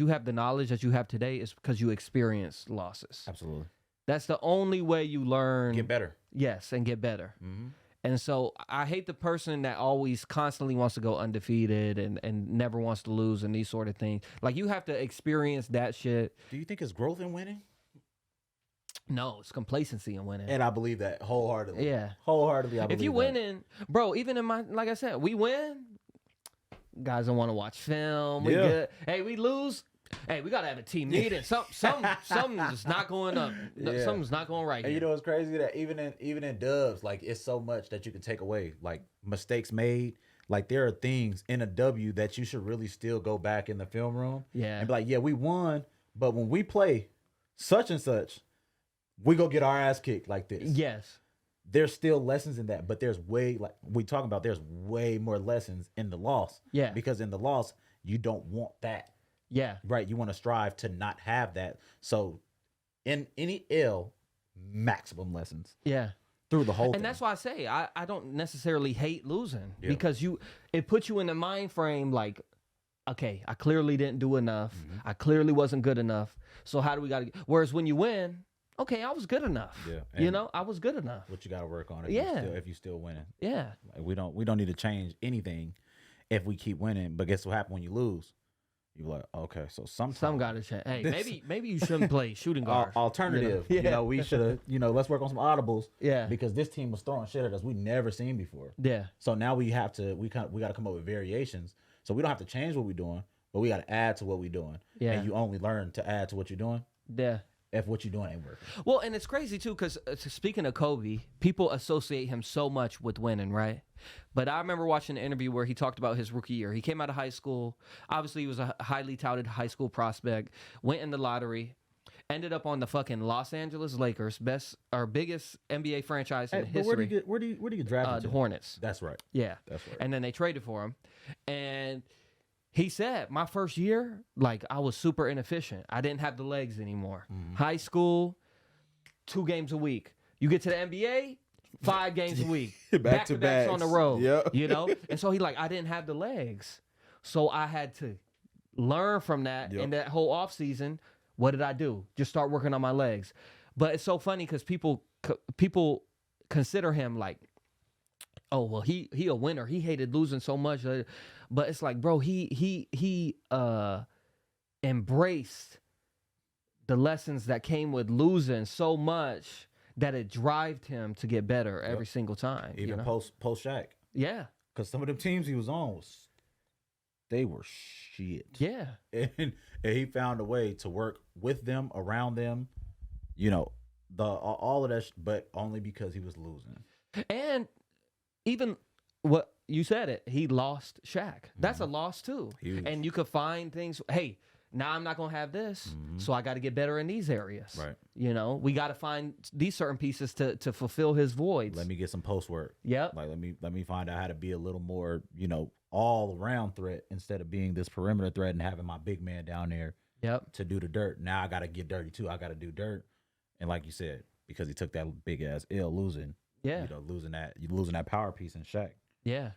have the knowledge that you have today is because you experienced losses. Absolutely. That's the only way you learn. Get better. Yes, and get better. Mm-hmm. And so I hate the person that always constantly wants to go undefeated and never wants to lose and these sort of things. Like, you have to experience that shit. Do you think it's growth in winning? No, it's complacency in winning. And I believe that wholeheartedly. Yeah. Wholeheartedly, I believe if you that. winning, bro, even in like I said, we win, guys don't want to watch film. We good. Hey, we lose. Hey, we gotta have a team meeting. Something's not going up. Yeah. Something's not going right. And you know what's crazy? That even in dubs, like, it's so much that you can take away. Like, mistakes made. Like, there are things in a W that you should really still go back in the film room. Yeah. And be like, yeah, we won, but when we play, such and such, we go get our ass kicked like this. Yes. There's still lessons in that, but there's way, like we talking about, there's way more lessons in the loss. Yeah. Because in the loss, you don't want that. Yeah. Right. You want to strive to not have that. So in any L, maximum lessons. Yeah. Through the whole thing. And that's why I say I don't necessarily hate losing Yeah. because it puts you in the mind frame like, okay, I clearly didn't do enough. I clearly wasn't good enough. So how do we got to? Whereas when you win, okay, I was good enough. Yeah. You know, I was good enough. What you got to work on if you still winning. Yeah. Like we don't need to change anything if we keep winning. But guess what happens when you lose? You're like, okay, so some got to change. Hey, maybe you shouldn't play shooting guard. Alternative. You know? You know, we should have. You know, let's work on some audibles. Yeah. Because this team was throwing shit at us we never seen before. Yeah. So now we got to come up with variations. So we don't have to change what we're doing, but we got to add to what we're doing. Yeah. And you only learn to add to what you're doing. Yeah. If what you're doing ain't working. Well, and it's crazy too, because speaking of Kobe, people associate him so much with winning, right? But I remember watching an interview where he talked about his rookie year. He came out of high school. Obviously, he was a highly touted high school prospect. Went in the lottery. Ended up on the fucking Los Angeles Lakers, biggest NBA franchise in history. Where do you get drafted? The Hornets. That's right. Yeah. That's right. And then they traded for him. And he said, my first year, like, I was super inefficient. I didn't have the legs anymore. High school, 2 games a week. You get to the NBA, 5 games a week. Back to backs on the road. Yep. You know? And so he like, I didn't have the legs. So I had to learn from that. Yep. And that whole offseason, what did I do? Just start working on my legs. But it's so funny because people consider him like, oh, well, he a winner. He hated losing so much. But it's like, bro, he embraced the lessons that came with losing so much that it drived him to get better every single time. Even you know? post Shaq. Yeah. Because some of them teams he was on they were shit. Yeah. And he found a way to work with them, around them, you know, all of that, but only because he was losing. And even what you said it, he lost Shaq. That's a loss too. Huge. And you could find things, hey, now I'm not going to have this, so I got to get better in these areas. Right. You know, we got to find these certain pieces to fulfill his voids. Let me get some post work. Yep. Like let me find out how to be a little more, you know, all around threat instead of being this perimeter threat and having my big man down there to do the dirt. Now I got to get dirty too. I got to do dirt. And like you said, because he took that big ass L losing. Yeah. You know, losing that power piece in Shaq. Yeah.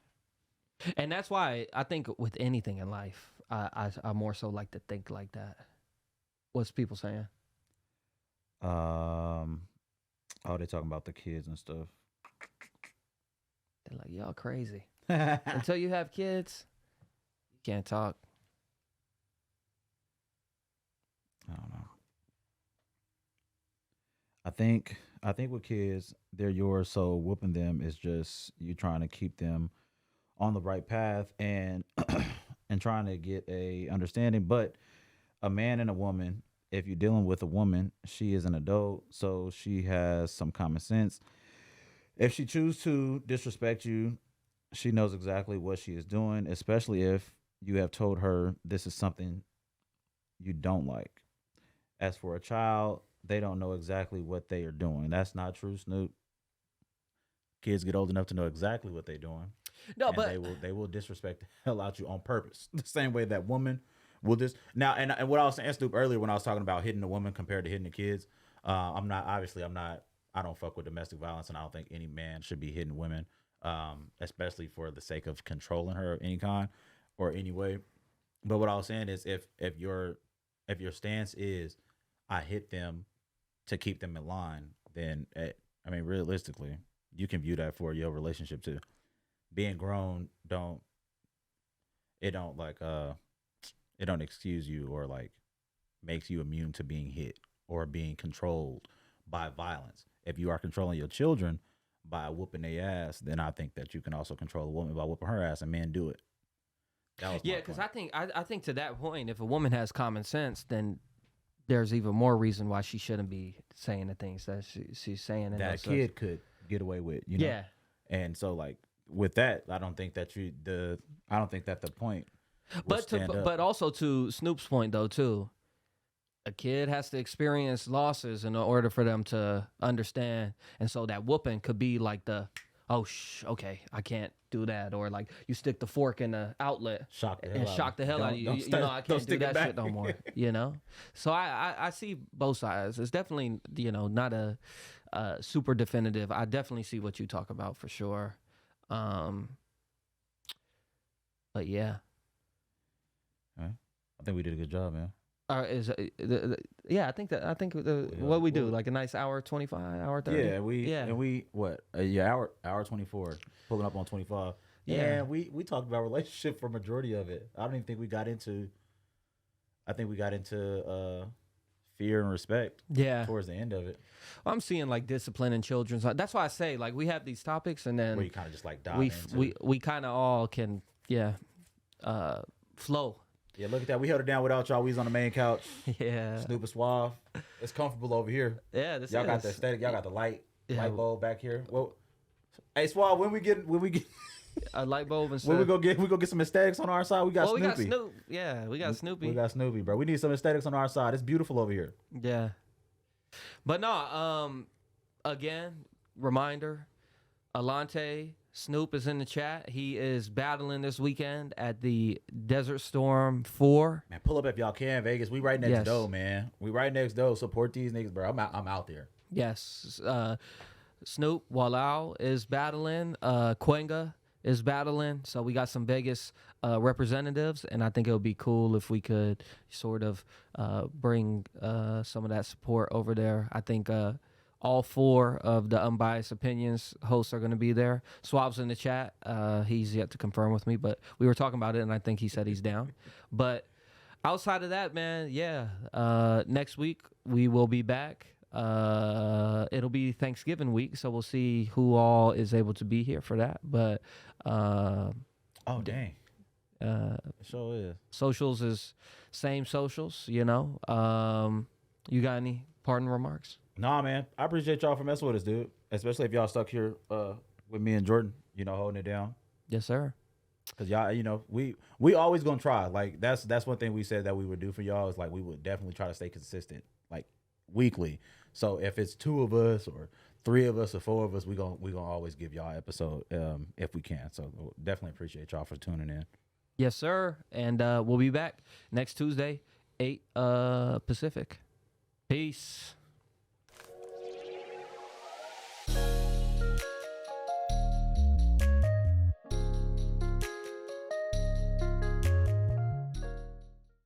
And that's why I think with anything in life, I more so like to think like that. What's people saying? Oh, they talking about the kids and stuff. They're like, y'all crazy. Until you have kids, you can't talk. I don't know. I think with kids, they're yours, so whooping them is just you trying to keep them on the right path and and trying to get a understanding. But a man and a woman, if you're dealing with a woman, she is an adult, so she has some common sense. If she chooses to disrespect you, she knows exactly what she is doing, especially if you have told her this is something you don't like. As for a child, they don't know exactly what they are doing. That's not true, Snoop. Kids get old enough to know exactly what they're doing. No, and but they will disrespect the hell out you on purpose. The same way that woman will just now. And what I was saying, Snoop, earlier when I was talking about hitting the woman compared to hitting the kids, I don't fuck with domestic violence, and I don't think any man should be hitting women, especially for the sake of controlling her of any kind or any way. But what I was saying is, if your stance is I hit them to keep them in line, then I mean realistically, you can view that for your relationship too. Being grown don't excuse you or like makes you immune to being hit or being controlled by violence. If you are controlling your children by whooping their ass, then I think that you can also control a woman by whooping her ass, and men do it. Yeah, because I think to that point, if a woman has common sense, then there's even more reason why she shouldn't be saying the things that she's saying. And that kid could get away with, you know? Yeah. And so like with that, I don't think that the point. But also to Snoop's point though too, a kid has to experience losses in order for them to understand. And so that whooping could be like okay, I can't do that. Or like you stick the fork in the outlet Shock the hell and out shock of the hell out of you. You know, I can't do stick it that back. shit no more, you know? So I see both sides. It's definitely, you know, not a super definitive. I definitely see what you talk about for sure. But yeah. All right. I think we did a good job, man. I think what we do, like a nice hour 25, hour 30. Yeah, hour 24, pulling up on 25. Yeah. And we talked about relationship for majority of it. I don't even think we got into. I think we got into fear and respect. Yeah. Towards the end of it. Well, I'm seeing like discipline in children's. That's why I say like we have these topics and then where you kind of just like dive into. we kind of all can flow. Yeah, look at that. We held it down without y'all. We was on the main couch. Yeah. Snoop and Suave. It's comfortable over here. Yeah, y'all got the aesthetic. Y'all got the light bulb back here. Well, hey Suave, when we get a light bulb and stuff. when we go get some aesthetics on our side. We got Snoopy. We got Snoop. Yeah, we got Snoopy. We got Snoopy, bro. We need some aesthetics on our side. It's beautiful over here. Yeah. But no, again, reminder, Alante Snoop is in the chat. He is battling this weekend at the Desert Storm 4. Man, pull up if y'all can, Vegas. We right next door, man. We right next door. Support these niggas, bro. I'm out there. Yes. Snoop, Walaow is battling. Quenga is battling. So we got some Vegas representatives, and I think it would be cool if we could sort of bring some of that support over there. I think all 4 of the Unbiased Opinions hosts are going to be there. Suave's in the chat. He's yet to confirm with me, but we were talking about it, and I think he said he's down. But outside of that, man, yeah, next week we will be back. It'll be Thanksgiving week, so we'll see who all is able to be here for that. But oh dang, it sure is. Socials is same socials, you know. You got any parting remarks? Nah, man. I appreciate y'all for messing with us, dude. Especially if y'all stuck here with me and Jordan, you know, holding it down. Yes, sir. Cause y'all, you know, we always gonna try. Like that's one thing we said that we would do for y'all is like we would definitely try to stay consistent, like weekly. So if it's 2 of us or 3 of us or 4 of us, we gonna always give y'all an episode if we can. So we'll definitely appreciate y'all for tuning in. Yes, sir. And we'll be back next Tuesday, 8 Pacific. Peace.